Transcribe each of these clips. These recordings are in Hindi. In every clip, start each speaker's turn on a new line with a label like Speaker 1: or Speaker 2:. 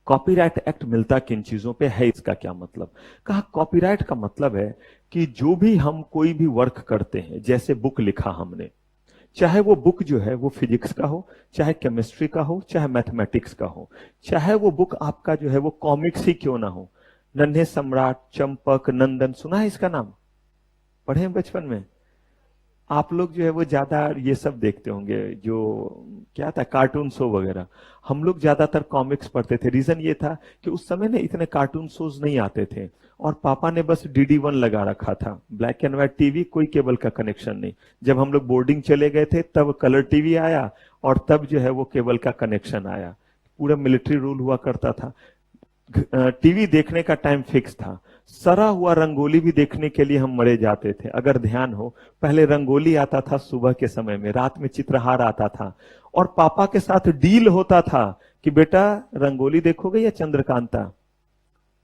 Speaker 1: कॉपीराइट एक्ट मिलता किन चीजों पे है, इसका क्या मतलब? कहा कॉपीराइट का मतलब है कि जो भी हम कोई भी वर्क करते हैं, जैसे बुक लिखा हमने, चाहे वो बुक जो है वो फिजिक्स का हो, चाहे केमिस्ट्री का हो, चाहे मैथमेटिक्स का हो, चाहे वो बुक आपका जो है वो कॉमिक्स ही क्यों ना हो, नन्हे सम्राट, चंपक, नंदन, सुना है इसका नाम? पढ़े हैं बचपन में? आप लोग जो है वो ज्यादा ये सब देखते होंगे, जो क्या था, कार्टून शो वगैरह। हम लोग ज्यादातर कॉमिक्स पढ़ते थे। रीजन ये था कि उस समय ना इतने कार्टून शोज नहीं आते थे, और पापा ने बस DD1 लगा रखा था, ब्लैक एंड व्हाइट टीवी, कोई केबल का कनेक्शन नहीं। जब हम लोग बोर्डिंग चले गए थे तब कलर टीवी आया, और तब जो है वो केबल का कनेक्शन आया। पूरा मिलिट्री रूल हुआ करता था। टीवी देखने का टाइम फिक्स था। सरा हुआ रंगोली भी देखने के लिए हम मरे जाते थे। अगर ध्यान हो, पहले रंगोली आता था सुबह के समय में, रात में चित्रहार आता था, और पापा के साथ डील होता था कि बेटा रंगोली देखोगे या चंद्रकांता।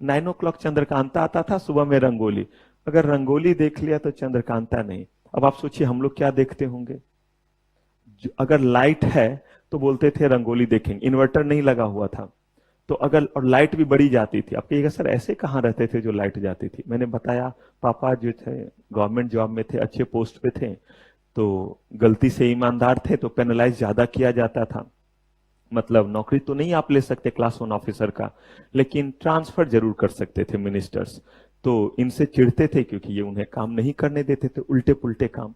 Speaker 1: 9 o'clock चंद्रकांता आता था, सुबह में रंगोली। अगर रंगोली देख लिया तो चंद्रकांता नहीं। अब आप सोचिए हम लोग क्या देखते होंगे। अगर लाइट है तो बोलते थे रंगोली देखेंगे, इन्वर्टर नहीं लगा हुआ था तो, अगर और लाइट भी बढ़ी जाती थी। आप कहिएगा सर ऐसे कहाँ रहते थे जो लाइट जाती थी? मैंने बताया, पापा जो थे गवर्नमेंट जॉब में थे, अच्छे पोस्ट पे थे, तो गलती से ईमानदार थे तो पेनलाइज ज्यादा किया जाता था। मतलब नौकरी तो नहीं आप ले सकते क्लास 1 ऑफिसर का, लेकिन ट्रांसफर जरूर कर सकते थे मिनिस्टर्स। तो इनसे चिढ़ते थे क्योंकि ये उन्हें काम नहीं करने देते थे, उल्टे पुल्टे काम।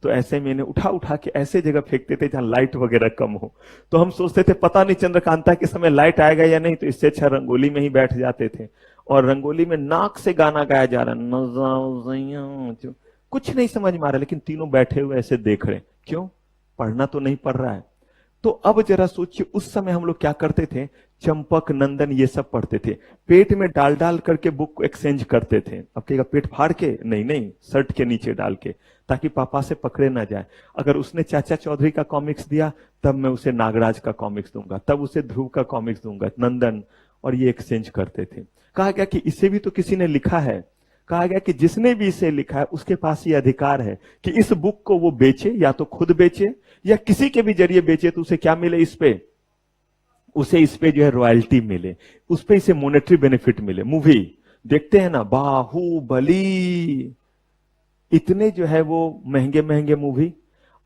Speaker 1: तो ऐसे में इन्हें उठा उठा के ऐसे जगह फेंकते थे जहां लाइट वगैरह कम हो। तो हम सोचते थे पता नहीं चंद्रकांता के समय लाइट आएगा या नहीं, तो इससे अच्छा रंगोली में ही बैठ जाते थे। और रंगोली में नाक से गाना गाया जा रहा, जो कुछ नहीं समझ में आ रहा, लेकिन तीनों बैठे हुए ऐसे देख रहे। क्यों? पढ़ना तो नहीं पढ़ रहा है। तो अब जरा सोचिए उस समय हम लोग क्या करते थे, चंपक, नंदन ये सब पढ़ते थे, पेट में डाल डाल करके बुक को एक्सचेंज करते थे। अब कहेगा पेट फाड़ के? नहीं नहीं, शर्ट के नीचे डाल के, ताकि पापा से पकड़े ना जाए। अगर उसने चाचा चौधरी का कॉमिक्स दिया तब मैं उसे नागराज का कॉमिक्स दूंगा, तब उसे ध्रुव का कॉमिक्स दूंगा, नंदन, और ये एक्सचेंज करते थे। कहा गया कि इसे भी तो किसी ने लिखा है। कहा गया कि जिसने भी इसे लिखा है उसके पास ये अधिकार है कि इस बुक को वो बेचे, या तो खुद बेचे या किसी के भी जरिए बेचे, तो उसे क्या मिले, इस पे उसे इस पे जो है रॉयल्टी मिले, उस पे इसे मॉनेटरी बेनिफिट मिले। मूवी देखते हैं ना, बाहुबली, इतने जो है वो महंगे महंगे मूवी।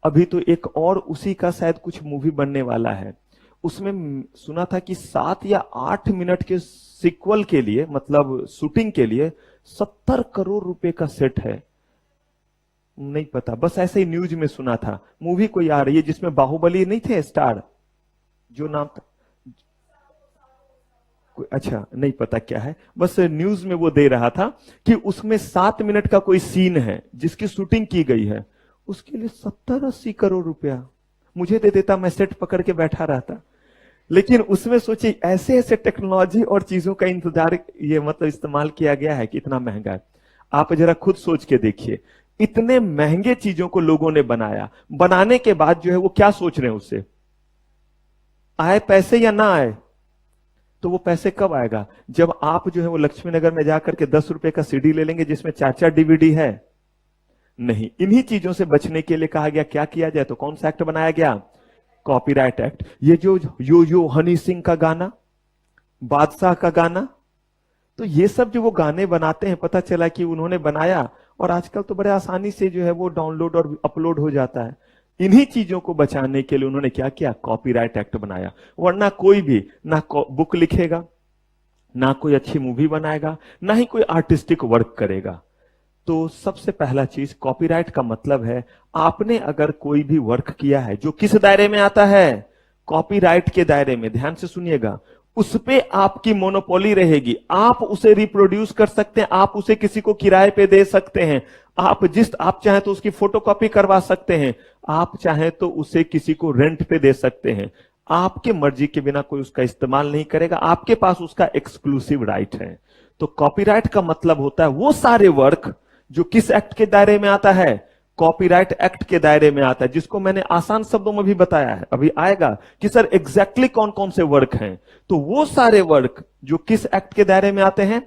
Speaker 1: अभी तो एक और उसी का शायद कुछ मूवी बनने वाला है। उसमें सुना था कि 7 या 8 मिनट के सीक्वल के लिए, मतलब शूटिंग के लिए 70 करोड़ रुपए का सेट है। नहीं पता, बस ऐसे ही न्यूज में सुना था। मूवी कोई आ रही है जिसमें बाहुबली नहीं थे स्टार, जो नाम था, अच्छा नहीं पता क्या है, बस न्यूज में वो दे रहा था कि उसमें 7 मिनट का कोई सीन है जिसकी शूटिंग की गई है, उसके लिए 70-80 करोड़ रुपया मुझे दे देता, मैं सेट पकड़ के बैठा रहता। लेकिन उसमें सोचिए ऐसे ऐसे टेक्नोलॉजी और चीजों का इंतजार, ये मतलब इस्तेमाल किया गया है कि इतना महंगा है। आप जरा खुद सोच के देखिए, इतने महंगे चीजों को लोगों ने बनाया, बनाने के बाद जो है वो क्या सोच रहे हैं, उससे आए पैसे या ना आए। तो वो पैसे कब आएगा? जब आप जो है वो लक्ष्मी नगर में जाकर के 10 रुपए का सीडी ले लेंगे जिसमें 4-4 DVD है। नहीं, इन्हीं चीजों से बचने के लिए कहा गया क्या किया जाए, तो कौन सा एक्ट बनाया गया? Copyright act. ये जो यो हनी सिंह का गाना, बादशाह का गाना, तो ये सब जो वो गाने बनाते हैं, पता चला कि उन्होंने बनाया, और आजकल तो बड़े आसानी से जो है वो डाउनलोड और अपलोड हो जाता है। इन्हीं चीजों को बचाने के लिए उन्होंने क्या किया? कॉपीराइट एक्ट बनाया। वरना कोई भी ना बुक लिखेगा, ना कोई अच्छी मूवी बनाएगा, ना ही कोई आर्टिस्टिक वर्क करेगा। तो सबसे पहला चीज, कॉपीराइट का मतलब है आपने अगर कोई भी वर्क किया है जो किस दायरे में आता है? कॉपीराइट के दायरे में। ध्यान से सुनिएगा, उस पे आपकी मोनोपोली रहेगी। आप उसे रिप्रोड्यूस कर सकते हैं, आप उसे किसी को किराए पे दे सकते हैं, आप चाहें तो उसकी फोटोकॉपी करवा सकते हैं, आप चाहें तो उसे किसी को रेंट पे दे सकते हैं। आपके मर्जी के बिना कोई उसका इस्तेमाल नहीं करेगा, आपके पास उसका एक्सक्लूसिव राइट है। तो कॉपीराइट का मतलब होता है वो सारे वर्क जो किस एक्ट के दायरे में आता है? कॉपीराइट एक्ट के दायरे में आता है, जिसको मैंने आसान शब्दों में भी बताया है। अभी आएगा कि सर एग्जैक्टली कौन कौन से वर्क हैं। तो वो सारे वर्क जो किस एक्ट के दायरे में आते हैं?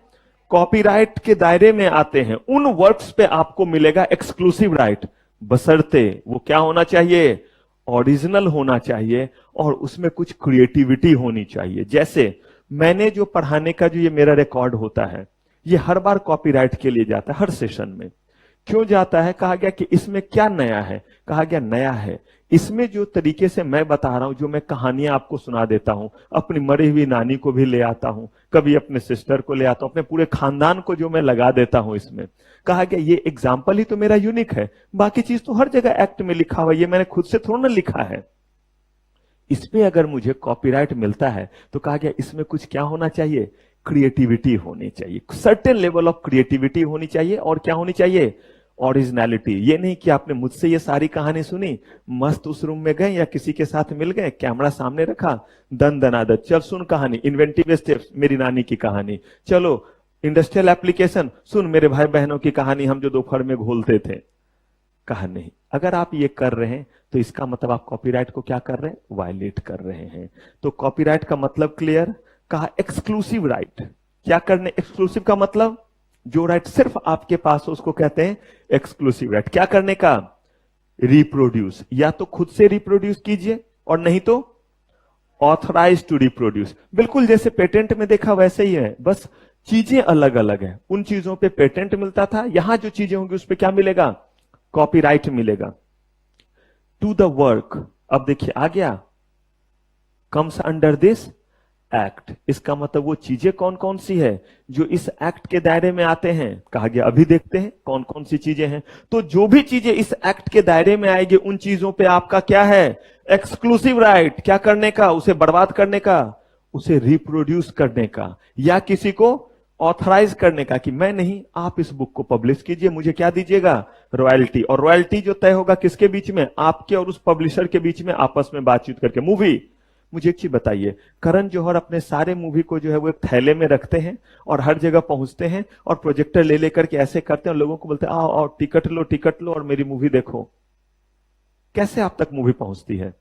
Speaker 1: कॉपीराइट के दायरे में आते हैं। उन वर्क्स पे आपको मिलेगा एक्सक्लूसिव राइट, बशर्ते वो क्या होना चाहिए? ओरिजिनल होना चाहिए, और उसमें कुछ क्रिएटिविटी होनी चाहिए। जैसे मैंने जो पढ़ाने का जो ये मेरा रिकॉर्ड होता है, ये हर बार कॉपीराइट के लिए जाता है, हर सेशन में। क्यों जाता है? कहा गया कि इसमें क्या नया है? कहा गया नया है इसमें जो तरीके से मैं बता रहा हूं, जो मैं कहानियां आपको सुना देता हूं, अपनी मरी हुई नानी को भी ले आता हूं, कभी अपने सिस्टर को ले आता हूं, अपने पूरे खानदान को जो मैं लगा देता हूं इसमें। कहा गया ये एग्जाम्पल ही तो मेरा यूनिक है, बाकी चीज तो हर जगह एक्ट में लिखा हुआ, ये मैंने खुद से थोड़ा ना लिखा है। इस पे अगर मुझे कॉपीराइट मिलता है तो कहा गया इसमें कुछ क्या होना चाहिए? क्रिएटिविटी होनी चाहिए, सर्टेन लेवल ऑफ क्रिएटिविटी होनी चाहिए। और क्या होनी चाहिए? ओरिजिनलिटी। ये नहीं कि आपने मुझसे ये सारी कहानी सुनी, मस्त उस रूम में गए या किसी के साथ मिल गए, कैमरा सामने रखा, दन दनादन चल सुन कहानी, इन्वेंटिव स्टेप्स मेरी नानी की कहानी, चलो इंडस्ट्रियल एप्लीकेशन सुन मेरे भाई बहनों की कहानी, हम जो दोपहर में घोलते थे। कहा नहीं, अगर आप ये कर रहे हैं तो इसका मतलब आप कॉपीराइट को क्या कर रहे हैं? वायलेट कर रहे हैं। तो कॉपीराइट का मतलब क्लियर। कहा एक्सक्लूसिव राइट। क्या करने? एक्सक्लूसिव का मतलब जो राइट सिर्फ आपके पास हो उसको कहते हैं एक्सक्लूसिव राइट। क्या करने का? रिप्रोड्यूस। या तो खुद से रिप्रोड्यूस कीजिए और नहीं तो ऑथराइज टू रिप्रोड्यूस। बिल्कुल जैसे पेटेंट में देखा वैसे ही है, बस चीजें अलग अलग है। उन चीजों पे पेटेंट मिलता था, यहां जो चीजें होंगी उस पे क्या मिलेगा? कॉपीराइट मिलेगा। टू द वर्क, अब देखिए आ गया, कम्स अंडर दिस एक्ट। इसका मतलब वो चीजें कौन कौन सी है जो इस एक्ट के दायरे में आते हैं? कहा गया अभी देखते हैं कौन कौन सी चीजें हैं। तो जो भी चीजें इस एक्ट के दायरे में आएगी उन चीजों पे आपका क्या है? Exclusive right. क्या करने का? उसे बर्बाद करने का, उसे रिप्रोड्यूस करने का, या किसी को ऑथराइज करने का कि मैं नहीं, आप इस बुक को पब्लिश कीजिए, मुझे क्या दीजिएगा? रॉयल्टी। और रॉयल्टी जो तय होगा किसके बीच में? आपके और उस पब्लिशर के बीच में, आपस में बातचीत करके। मूवी, मुझे एक चीज बताइए, करण जौहर अपने सारे मूवी को जो है वो एक थैले में रखते हैं और हर जगह पहुंचते हैं और प्रोजेक्टर ले लेकर के ऐसे करते हैं और लोगों को बोलते हैं आओ आओ टिकट लो और मेरी मूवी देखो। कैसे आप तक मूवी पहुंचती है?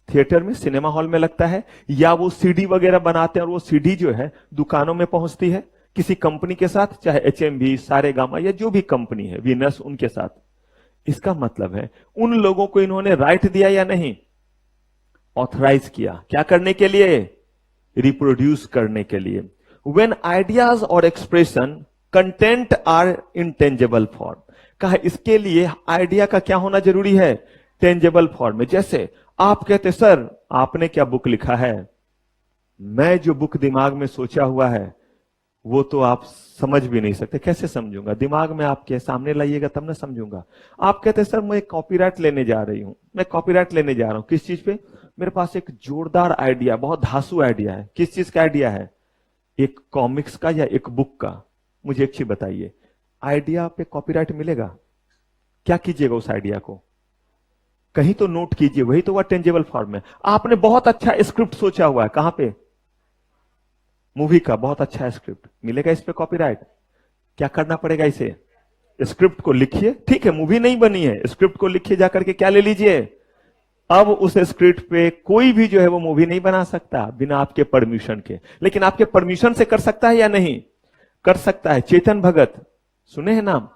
Speaker 1: थिएटर में, सिनेमा हॉल में लगता है, या वो सीडी वगैरह बनाते हैं और वो सीडी जो है दुकानों में पहुंचती है किसी कंपनी के साथ, चाहे एचएमवी, सारेगामा या जो भी कंपनी है, वीनस, उनके साथ। इसका मतलब है उन लोगों को इन्होंने राइट दिया या नहीं? ऑथराइज किया। क्या करने के लिए? रिप्रोड्यूस करने के लिए। व्हेन आइडियाज और expression content are in tangible form. कहा इसके लिए आइडिया का क्या होना जरूरी है? टेंजेबल फॉर्म में। जैसे आप कहते सर आपने क्या बुक लिखा है, मैं जो बुक दिमाग में सोचा हुआ है वो तो आप समझ भी नहीं सकते। कैसे समझूंगा? दिमाग में आपके सामने लाइएगा तब ना समझूंगा। आप कहते सर मैं कॉपीराइट लेने जा रही हूं, मैं कॉपीराइट लेने जा रहा हूं। किस चीज पे? मेरे पास एक जोरदार आइडिया, बहुत धांसू आइडिया है। किस चीज का आइडिया है? एक कॉमिक्स का या एक बुक का। मुझे एक चीज बताइए, आइडिया पे कॉपीराइट मिलेगा? क्या कीजिएगा उस आइडिया को? कहीं तो नोट कीजिए, वही तो वह टेंजेबल फॉर्म में। आपने बहुत अच्छा स्क्रिप्ट सोचा हुआ है, कहां पे? मूवी का बहुत अच्छा स्क्रिप्ट, मिलेगा इस पे कॉपीराइट? क्या करना पड़ेगा? इसे स्क्रिप्ट को लिखिए, ठीक है मूवी नहीं बनी है, स्क्रिप्ट को लिखिए, जाकर के क्या ले लीजिए? अब उस स्क्रिप्ट पे कोई भी जो है वो मूवी नहीं बना सकता बिना आपके परमिशन के, लेकिन आपके परमिशन से कर सकता है या नहीं? कर सकता है। चेतन भगत, सुने हैं नाम?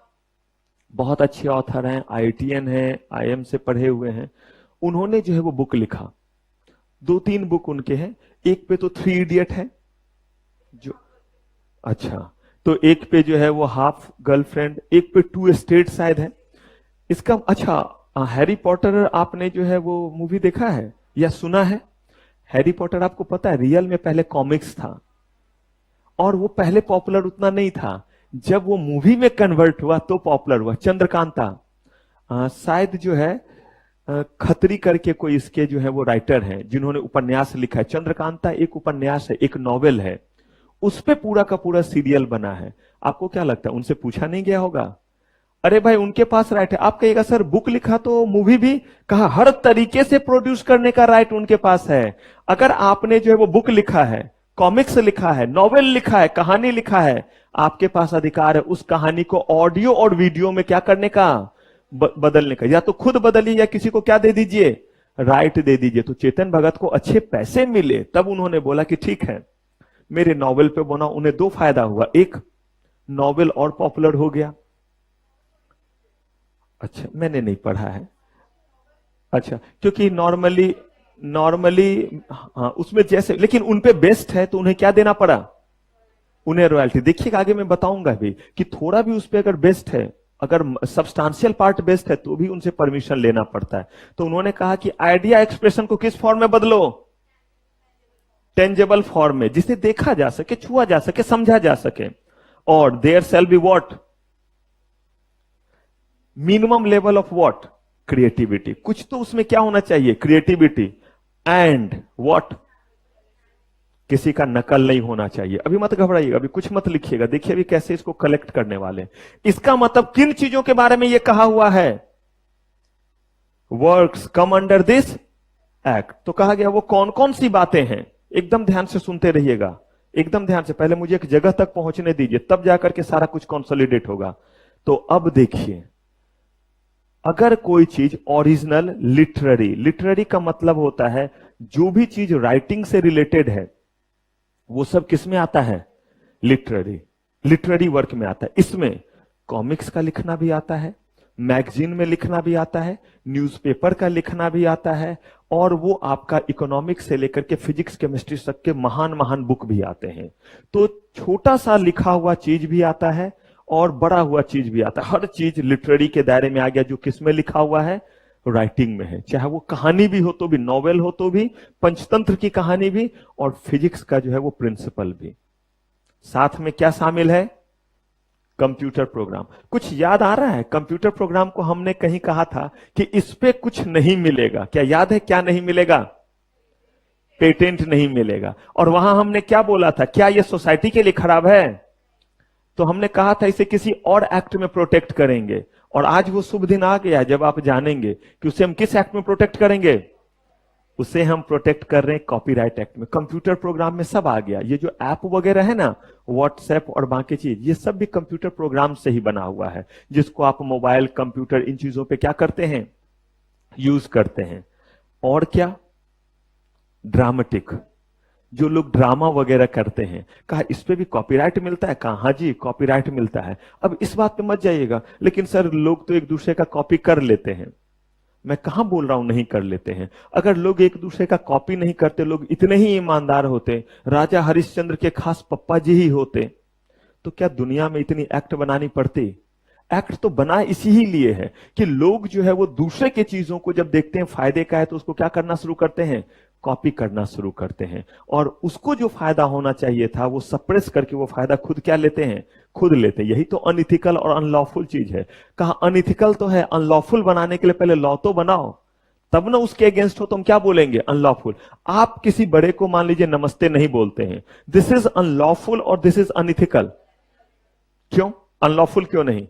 Speaker 1: बहुत अच्छे ऑथर हैं, आईआईटीएन हैं, आईएम से पढ़े हुए हैं। उन्होंने जो है वो बुक लिखा, 2-3 बुक उनके हैं। एक पे तो 3 इडियट है जो, अच्छा, तो एक पे जो है वो हाफ गर्लफ्रेंड, एक पे 2 स्टेट शायद है इसका। अच्छा, हैरी पॉटर आपने जो है वो मूवी देखा है या सुना है? हैरी पॉटर आपको पता है रियल में पहले कॉमिक्स था और वो पहले पॉपुलर उतना नहीं था, जब वो मूवी में कन्वर्ट हुआ तो पॉपुलर हुआ। चंद्रकांता शायद जो है खत्री करके कोई इसके जो है वो राइटर हैं जिन्होंने उपन्यास लिखा है। चंद्रकांता एक उपन्यास है, एक नॉवेल है, उस पे पूरा का पूरा सीरियल बना है। आपको क्या लगता है उनसे पूछा नहीं गया होगा? अरे भाई उनके पास राइट है। आप कहिएगा सर बुक लिखा तो मूवी भी, कहा हर तरीके से प्रोड्यूस करने का राइट उनके पास है। अगर आपने जो है वो बुक लिखा है, कॉमिक्स लिखा है, नॉवेल लिखा है, कहानी लिखा है, आपके पास अधिकार है उस कहानी को ऑडियो और वीडियो में क्या करने का? बदलने का। या तो खुद बदलिए या किसी को क्या दे दीजिए? राइट दे दीजिए। तो चेतन भगत को अच्छे पैसे मिले, तब उन्होंने बोला कि ठीक है मेरे नॉवेल पे बना। उन्हें 2 फायदा हुआ, एक नॉवेल और पॉपुलर हो गया। अच्छा, मैंने नहीं पढ़ा है। अच्छा, क्योंकि नॉर्मली नॉर्मली हाँ उसमें जैसे, लेकिन उनपे बेस्ट है तो उन्हें क्या देना पड़ा, उन्हें रॉयल्टी। देखिएगा आगे मैं बताऊंगा भी कि थोड़ा भी उस पर अगर बेस्ट है, अगर सब्सटेंशियल पार्ट बेस्ट है तो भी उनसे परमिशन लेना पड़ता है। तो उन्होंने कहा कि आइडिया एक्सप्रेशन को किस फॉर्म में बदलो, टेंजेबल फॉर्म में, जिसे देखा जा सके, छुआ जा सके, समझा जा सके। और there shall be what, minimum level of what, creativity. कुछ तो उसमें क्या होना चाहिए, क्रिएटिविटी एंड व्हाट, किसी का नकल नहीं होना चाहिए। अभी मत घबराइएगा, अभी कुछ मत लिखिएगा, देखिए अभी कैसे इसको कलेक्ट करने वाले हैं। इसका मतलब किन चीजों के बारे में यह कहा हुआ है, works come under this act. तो कहा गया वो कौन कौन सी बातें हैं, एकदम ध्यान से सुनते रहिएगा, एकदम ध्यान से। पहले मुझे एक जगह तक पहुंचने दीजिए, तब जाकर के सारा कुछ कंसोलिडेट होगा। तो अब देखिए, अगर कोई चीज ओरिजिनल लिटरेरी, लिटरेरी का मतलब होता है जो भी चीज राइटिंग से रिलेटेड है वो सब किस में आता है, लिटरेरी, लिटरेरी वर्क में आता है। इसमें कॉमिक्स का लिखना भी आता है, मैगजीन में लिखना भी आता है, न्यूज़पेपर का लिखना भी आता है, और वो आपका इकोनॉमिक्स से लेकर के फिजिक्स केमिस्ट्री तक के महान महान बुक भी आते हैं। तो छोटा सा लिखा हुआ चीज भी आता है और बड़ा हुआ चीज भी आता है। हर चीज लिटरेरी के दायरे में आ गया जो किसमें लिखा हुआ है, राइटिंग में है। चाहे वो कहानी भी हो तो भी, नॉवेल हो तो भी, पंचतंत्र की कहानी भी, और फिजिक्स का जो है वो प्रिंसिपल भी। साथ में क्या शामिल है, कंप्यूटर प्रोग्राम। कुछ याद आ रहा है, कंप्यूटर प्रोग्राम को हमने कहीं कहा था कि इस पे कुछ नहीं मिलेगा, क्या याद है, क्या नहीं मिलेगा, पेटेंट नहीं मिलेगा। और वहां हमने क्या बोला था, क्या यह सोसाइटी के लिए खराब है, तो हमने कहा था इसे किसी और एक्ट में प्रोटेक्ट करेंगे। और आज वो शुभ दिन आ गया जब आप जानेंगे कि उसे हम किस एक्ट में प्रोटेक्ट करेंगे, उसे हम प्रोटेक्ट कर रहे हैं कॉपीराइट एक्ट में। कंप्यूटर प्रोग्राम में सब आ गया। ये जो ऐप वगैरह है ना, व्हाट्सएप और बाकी चीज, ये सब भी कंप्यूटर प्रोग्राम से ही बना हुआ है, जिसको आप मोबाइल, कंप्यूटर, इन चीजों पे क्या करते हैं, यूज करते हैं। और क्या, ड्रामेटिक, जो लोग ड्रामा वगैरह करते हैं, कहा इस पे भी कॉपीराइट मिलता है, कहा हाँ जी कॉपीराइट मिलता है। अब इस बात पे मत जाइएगा, लेकिन सर लोग तो एक दूसरे का कॉपी कर लेते हैं। मैं कहां बोल रहा हूं नहीं कर लेते हैं। अगर लोग एक दूसरे का कॉपी नहीं करते, लोग इतने ही ईमानदार होते, राजा हरिश्चंद्र के खास पप्पा जी ही होते, तो क्या दुनिया में इतनी एक्ट बनानी पड़ती। एक्ट तो बना इसी ही लिए है कि लोग जो है वो दूसरे के चीजों को जब देखते हैं फायदे का है तो उसको क्या करना शुरू करते हैं, कॉपी करना शुरू करते हैं। और उसको जो फायदा होना चाहिए था वो सप्रेस करके वो फायदा खुद क्या लेते हैं, खुद लेते हैं। यही तो अनइथिकल और अनलॉफुल चीज है। कहा अनइथिकल तो है, अनलॉफुल बनाने के लिए पहले लॉ तो बनाओ, तब ना उसके अगेंस्ट हो तो हम क्या बोलेंगे, अनलॉफुल। आप किसी बड़े को मान लीजिए नमस्ते नहीं बोलते हैं, दिस इज अनलॉफुल और दिस इज अनइथिकल। क्यों अनलॉफुल, क्यों नहीं,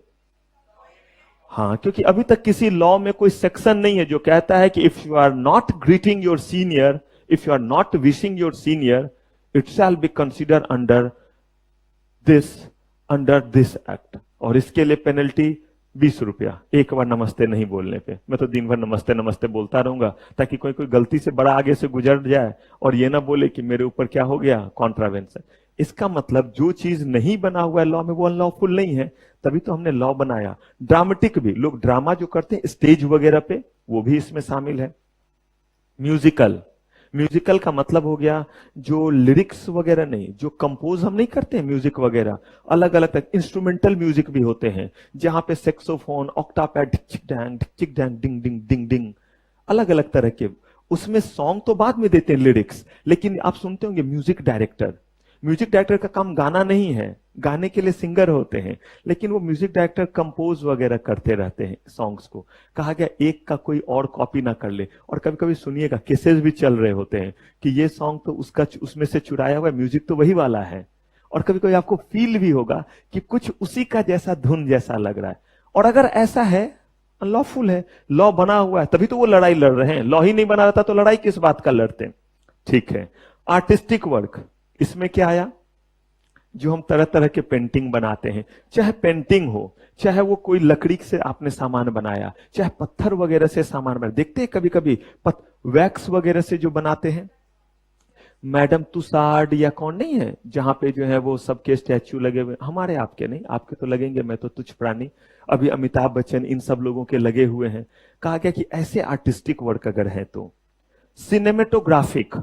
Speaker 1: हाँ क्योंकि अभी तक किसी लॉ में कोई सेक्शन नहीं है जो कहता है कि if you are not greeting your senior, if you are not wishing your senior, it shall be consider under this act. और इसके लिए पेनल्टी 20 रुपया एक बार नमस्ते नहीं बोलने पे। मैं तो दिन भर नमस्ते नमस्ते बोलता रहूंगा ताकि कोई कोई गलती से बड़ा आगे से गुजर जाए और ये ना बोले कि मेरे ऊपर क्या हो गया, कॉन्ट्रावेंशन। इसका मतलब जो चीज नहीं बना हुआ है लॉ में वो अनलॉफुल नहीं है, तभी तो हमने लॉ बनाया। ड्रामेटिक भी, लोग ड्रामा जो करते हैं स्टेज वगैरह पे, वो भी इसमें शामिल है। म्यूजिकल, म्यूजिकल का मतलब हो गया जो लिरिक्स वगैरह नहीं, जो कंपोज हम नहीं करते हैं म्यूजिक वगैरह, अलग अलग तरह इंस्ट्रूमेंटल म्यूजिक भी होते हैं जहां पे सेक्सोफोन, ऑक्टापैड, चिक डैंग डिंग डिंग डिंग डिंग, अलग अलग तरह के। उसमें सॉन्ग तो बाद में देते हैं लिरिक्स, लेकिन आप सुनते होंगे म्यूजिक डायरेक्टर, म्यूजिक डायरेक्टर का काम गाना नहीं है, गाने के लिए सिंगर होते हैं, लेकिन वो म्यूजिक डायरेक्टर कंपोज वगैरह करते रहते हैं सॉन्ग्स को। कहा गया एक का कोई और कॉपी ना कर ले। और कभी कभी सुनिएगा केसेस भी चल रहे होते हैं कि ये सॉन्ग तो उसका उसमें से चुराया हुआ है, म्यूजिक तो वही वाला है। और कभी कभी आपको फील भी होगा कि कुछ उसी का जैसा धुन जैसा लग रहा है। और अगर ऐसा है, अनलॉफुल है, लॉ बना हुआ है तभी तो वो लड़ाई लड़ रहे हैं। लॉ ही नहीं बना रहता तो लड़ाई किस बात का लड़ते हैं। ठीक है, आर्टिस्टिक वर्क, इसमें क्या आया, जो हम तरह तरह के पेंटिंग बनाते हैं, चाहे पेंटिंग हो, चाहे वो कोई लकड़ी से आपने सामान बनाया, चाहे पत्थर वगैरह से सामान बनाया। देखते हैं कभी कभी वैक्स वगैरह से जो बनाते हैं, मैडम तुसाड या कौन नहीं है जहां पे जो है वो सबके स्टैच्यू लगे हुए, हमारे आपके नहीं, आपके तो लगेंगे, मैं तो तुच्छ प्राणी। अभी अमिताभ बच्चन इन सब लोगों के लगे हुए हैं। कहा गया कि ऐसे आर्टिस्टिक वर्क अगर है तो सिनेमेटोग्राफिक,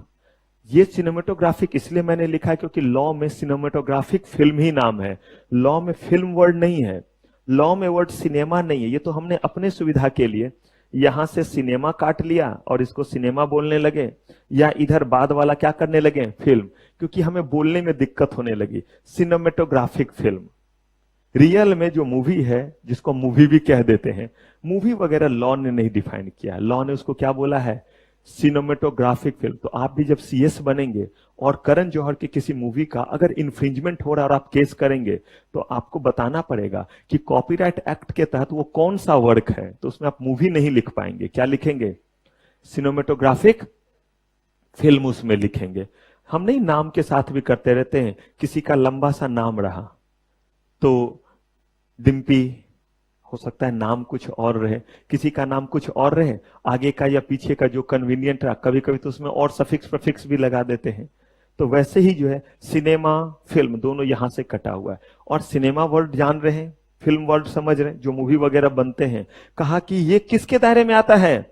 Speaker 1: ये सिनेमेटोग्राफिक इसलिए मैंने लिखा है क्योंकि लॉ में सिनेमेटोग्राफिक फिल्म ही नाम है, लॉ में फिल्म वर्ड नहीं है, लॉ में वर्ड सिनेमा नहीं है। ये तो हमने अपने सुविधा के लिए यहां से सिनेमा काट लिया और इसको सिनेमा बोलने लगे, या इधर बाद वाला क्या करने लगे, फिल्म, क्योंकि हमें बोलने में दिक्कत होने लगी। सिनेमेटोग्राफिक फिल्म, रियल में जो मूवी है जिसको मूवी भी कह देते हैं, मूवी वगैरह लॉ ने नहीं डिफाइन किया, लॉ ने उसको क्या बोला है, सिनेमेटोग्राफिक फिल्म। तो आप भी जब सीएस बनेंगे और करण जौहर की किसी मूवी का अगर इंफ्रिंजमेंट हो रहा है और आप केस करेंगे, तो आपको बताना पड़ेगा कि कॉपीराइट एक्ट के तहत वो कौन सा वर्क है। तो उसमें आप मूवी नहीं लिख पाएंगे, क्या लिखेंगे, सिनेमेटोग्राफिक फिल्म उसमें लिखेंगे। हम नहीं नाम के साथ भी करते रहते हैं, किसी का लंबा सा नाम रहा तो डिम्पी हो सकता है नाम कुछ और रहे, किसी का नाम कुछ और रहे, आगे का या पीछे का जो कन्वीनियंट रहा, कभी कभी तो उसमें और सफिक्स प्रफिक्स भी लगा देते हैं। तो वैसे ही जो है सिनेमा फिल्म दोनों यहां से कटा हुआ है। और सिनेमा वर्ड जान रहे हैं, फिल्म वर्ड समझ रहे हैं, जो मूवी वगैरह बनते हैं, कहा कि ये किसके दायरे में आता है,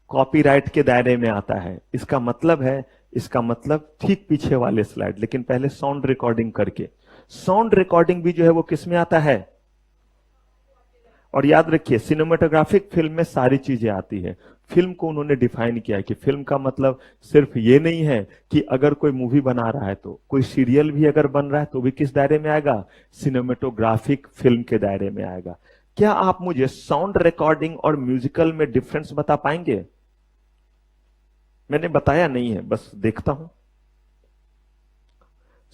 Speaker 1: कॉपीराइट के दायरे में आता है। इसका मतलब है, इसका मतलब ठीक पीछे वाले स्लाइड, लेकिन पहले साउंड रिकॉर्डिंग करके, साउंड रिकॉर्डिंग भी जो है वो किस में आता है। और याद रखिए सिनेमेटोग्राफिक फिल्म में सारी चीजें आती है। फिल्म को उन्होंने डिफाइन किया कि फिल्म का मतलब सिर्फ ये नहीं है कि अगर कोई मूवी बना रहा है तो, कोई सीरियल भी अगर बन रहा है तो भी किस दायरे में आएगा, सिनेमेटोग्राफिक फिल्म के दायरे में आएगा। क्या आप मुझे साउंड रिकॉर्डिंग और म्यूजिकल में डिफरेंस बता पाएंगे? मैंने बताया नहीं है, बस देखता हूं।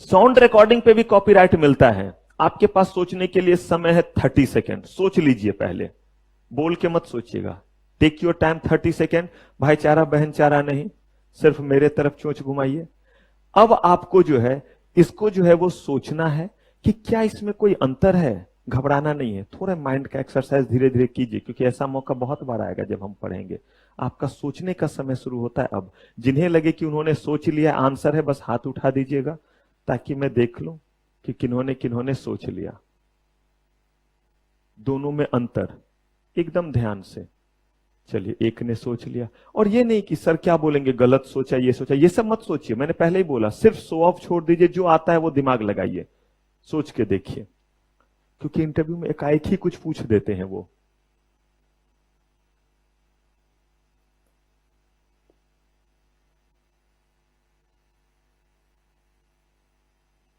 Speaker 1: साउंड रिकॉर्डिंग पे भी कॉपीराइट मिलता है। आपके पास सोचने के लिए समय है 30 सेकेंड, सोच लीजिए, पहले बोल के मत सोचिएगा, टेक योर टाइम 30 सेकेंड। भाईचारा बहनचारा नहीं, सिर्फ मेरे तरफ चोंच घुमाइए। अब आपको जो है इसको जो है वो सोचना है कि क्या इसमें कोई अंतर है। घबराना नहीं है, थोड़ा माइंड का एक्सरसाइज धीरे धीरे कीजिए, क्योंकि ऐसा मौका बहुत बार आएगा जब हम पढ़ेंगे। आपका सोचने का समय शुरू होता है अब। जिन्हें लगे कि उन्होंने सोच लिया आंसर है, बस हाथ उठा दीजिएगा ताकि मैं देख लूं कि किन्होंने किन्होंने सोच लिया। दोनों में अंतर एकदम ध्यान से। चलिए, एक ने सोच लिया, और ये नहीं कि सर क्या बोलेंगे, गलत सोचा, ये सोचा, ये सब मत सोचिए। मैंने पहले ही बोला, सिर्फ शो ऑफ छोड़ दीजिए, जो आता है वो दिमाग लगाइए, सोच के देखिए, क्योंकि इंटरव्यू में एकाएक ही कुछ पूछ देते हैं वो।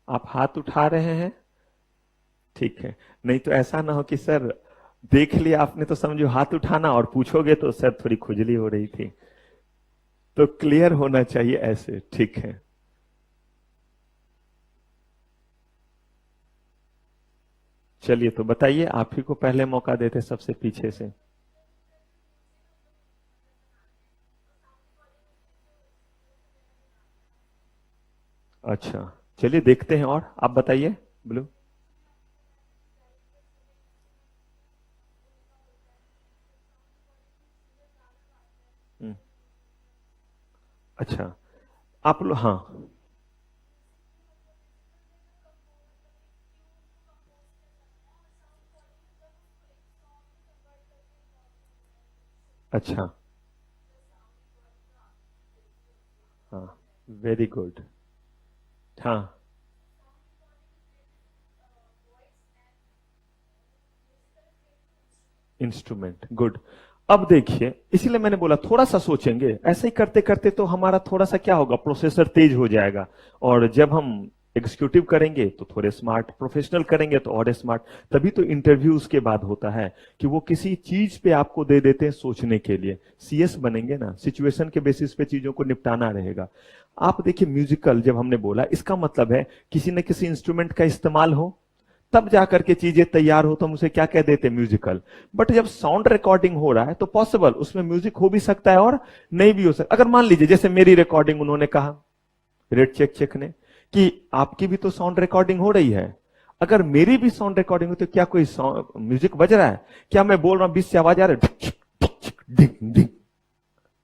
Speaker 1: आप हाथ उठा रहे हैं, ठीक है, नहीं तो ऐसा ना हो कि सर देख लिया आपने तो समझो हाथ उठाना, और पूछोगे तो सर थोड़ी खुजली हो रही थी। तो क्लियर होना चाहिए ऐसे, ठीक है। चलिए तो बताइए, आप ही को पहले मौका देते सबसे पीछे से। अच्छा, चलिए देखते हैं, और आप बताइए ब्लू। अच्छा, आप लोग, हाँ, अच्छा, हाँ, वेरी गुड, हाँ, इंस्ट्रूमेंट, गुड। अब देखिए, इसीलिए मैंने बोला थोड़ा सा सोचेंगे, ऐसे ही करते करते तो हमारा थोड़ा सा क्या होगा, प्रोसेसर तेज हो जाएगा, और जब हम एग्जीक्यूटिव करेंगे तो थोड़े स्मार्ट, प्रोफेशनल करेंगे तो और स्मार्ट। तभी तो इंटरव्यू उसके बाद होता है कि वो किसी चीज पे आपको दे देते हैं सोचने के लिए। सीएस बनेंगे ना, सिचुएशन के बेसिस पे चीजों को निपटाना रहेगा। आप देखिए, म्यूजिकल जब हमने बोला, इसका मतलब है किसी न किसी इंस्ट्रूमेंट का इस्तेमाल हो, तब जाकर के चीजें तैयार हो, तो हम उसे क्या कह देते हैं, म्यूजिकल। बट जब साउंड रिकॉर्डिंग हो रहा है तो पॉसिबल उसमें म्यूजिक हो भी सकता है और नहीं भी हो सकता। अगर मान लीजिए जैसे मेरी रिकॉर्डिंग उन्होंने कहा, रेड चेक चेक ने, कि आपकी भी तो साउंड रिकॉर्डिंग हो रही है, अगर मेरी भी साउंड रिकॉर्डिंग हो तो क्या कोई म्यूजिक बज रहा है, क्या मैं बोल रहा हूं बीच से आवाज आ रही है, डिंग डिंग,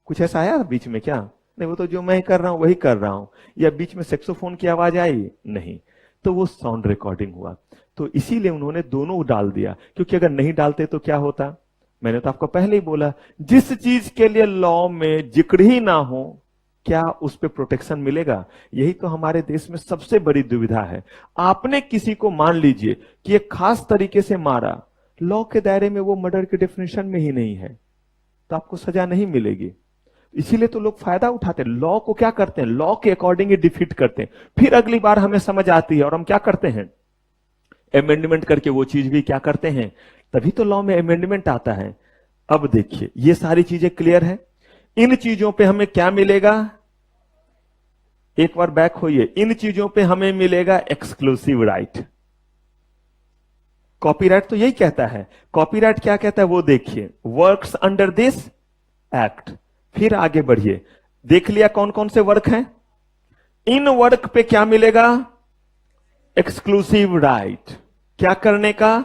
Speaker 1: कुछ ऐसा आया बीच में क्या? नहीं, वो तो जो मैं कर रहा हूं वही कर रहा हूं। या बीच में सेक्सोफोन की आवाज आई? नहीं। तो वो साउंड रिकॉर्डिंग हुआ। तो इसीलिए उन्होंने दोनों डाल दिया, क्योंकि अगर नहीं डालते तो क्या होता, मैंने तो आपको पहले ही बोला, जिस चीज के लिए लॉ में जिक्र ही ना हो, क्या उस पर प्रोटेक्शन मिलेगा? यही तो हमारे देश में सबसे बड़ी दुविधा है। आपने किसी को मान लीजिए कि एक खास तरीके से मारा, लॉ के दायरे में वो मर्डर के डेफिनेशन में ही नहीं है, तो आपको सजा नहीं मिलेगी। इसीलिए तो लोग फायदा उठाते हैं, लॉ को क्या करते हैं, लॉ के अकॉर्डिंग ही डिफीट करते हैं। फिर अगली बार हमें समझ आती है और हम क्या करते हैं, अमेंडमेंट करके वो चीज भी क्या करते हैं, तभी तो लॉ में अमेंडमेंट आता है। अब देखिए, ये सारी चीजें क्लियर है। इन चीजों पे हमें क्या मिलेगा, एक बार बैक होइए, इन चीजों पे हमें मिलेगा एक्सक्लूसिव राइट। कॉपीराइट तो यही कहता है। कॉपीराइट क्या कहता है वो देखिए, वर्क्स अंडर दिस एक्ट। फिर आगे बढ़िए, देख लिया कौन कौन से वर्क हैं। इन वर्क पे क्या मिलेगा, एक्सक्लूसिव राइट। क्या करने का,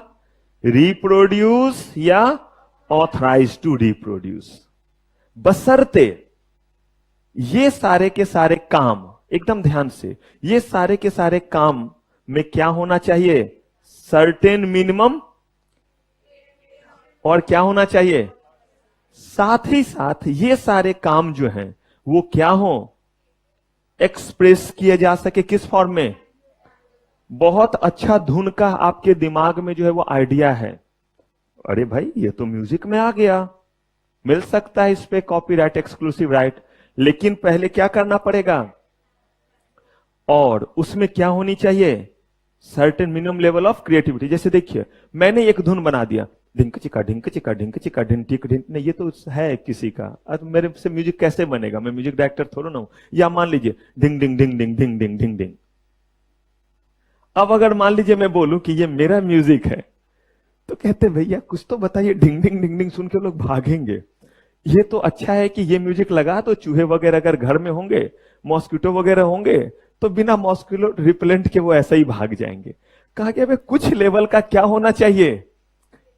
Speaker 1: रिप्रोड्यूस या ऑथराइज टू रिप्रोड्यूस। बशर्ते ये सारे के सारे काम, एकदम ध्यान से, ये सारे के सारे काम में क्या होना चाहिए, सर्टेन मिनिमम, और क्या होना चाहिए, साथ ही साथ ये सारे काम जो हैं वो क्या हो, एक्सप्रेस किए जा सके किस फॉर्म में। बहुत अच्छा धुन का आपके दिमाग में जो है वो आइडिया है, अरे भाई ये तो म्यूजिक में आ गया, मिल सकता है इस पे कॉपीराइट एक्सक्लूसिव राइट, लेकिन पहले क्या करना पड़ेगा, और उसमें क्या होनी चाहिए, certain minimum level of creativity. जैसे देखिए, मैंने एक धुन बना दिया, ढिंक चिका ढिंक चिका ढिंक चिका ढिंक टिक ढिंक, नहीं ये तो है किसी का, अब मेरे से म्यूजिक कैसे बनेगा, मैं म्यूजिक डायरेक्टर थोड़ा ना हूं। या मान लीजिए ढिंग डिंग डिंग डिंग डिंग डिंग डिंग डिंग। अब अगर मान लीजिए मैं बोलूं कि ये मेरा म्यूजिक है, तो कहते भैया कुछ तो बताइए, ढिंग डिंग डिंग डिंग सुन के लोग भागेंगे। ये तो अच्छा है कि ये म्यूजिक लगा तो चूहे वगैरह अगर घर में होंगे, मॉस्किटो वगैरह होंगे, तो बिना मॉस्किटो रिपेलेंट के वो ऐसा ही भाग जाएंगे। कहा गया भाई कुछ लेवल का क्या होना चाहिए,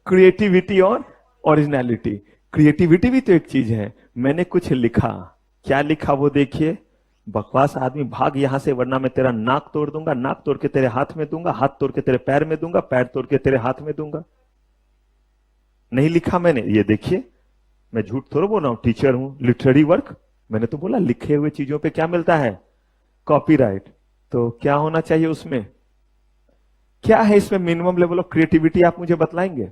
Speaker 1: क्रिएटिविटी और ओरिजिनलिटी। क्रिएटिविटी भी तो एक चीज है। मैंने कुछ लिखा, क्या लिखा वो देखिए, बकवास आदमी भाग यहां से वरना मैं तेरा नाक तोड़ दूंगा, नाक तोड़ के तेरे हाथ में दूंगा, हाथ तोड़ के तेरे पैर में दूंगा, पैर तोड़ के तेरे हाथ में दूंगा। नहीं लिखा मैंने, ये देखिए, मैं झूठ थोड़ा बोल रहा हूं, टीचर हूं, लिटरेरी वर्क। मैंने तो बोला लिखे हुए चीजों पे क्या मिलता है, कॉपीराइट। तो क्या होना चाहिए उसमें, क्या है इसमें मिनिमम लेवल ऑफ क्रिएटिविटी, आप मुझे बतलाएंगे।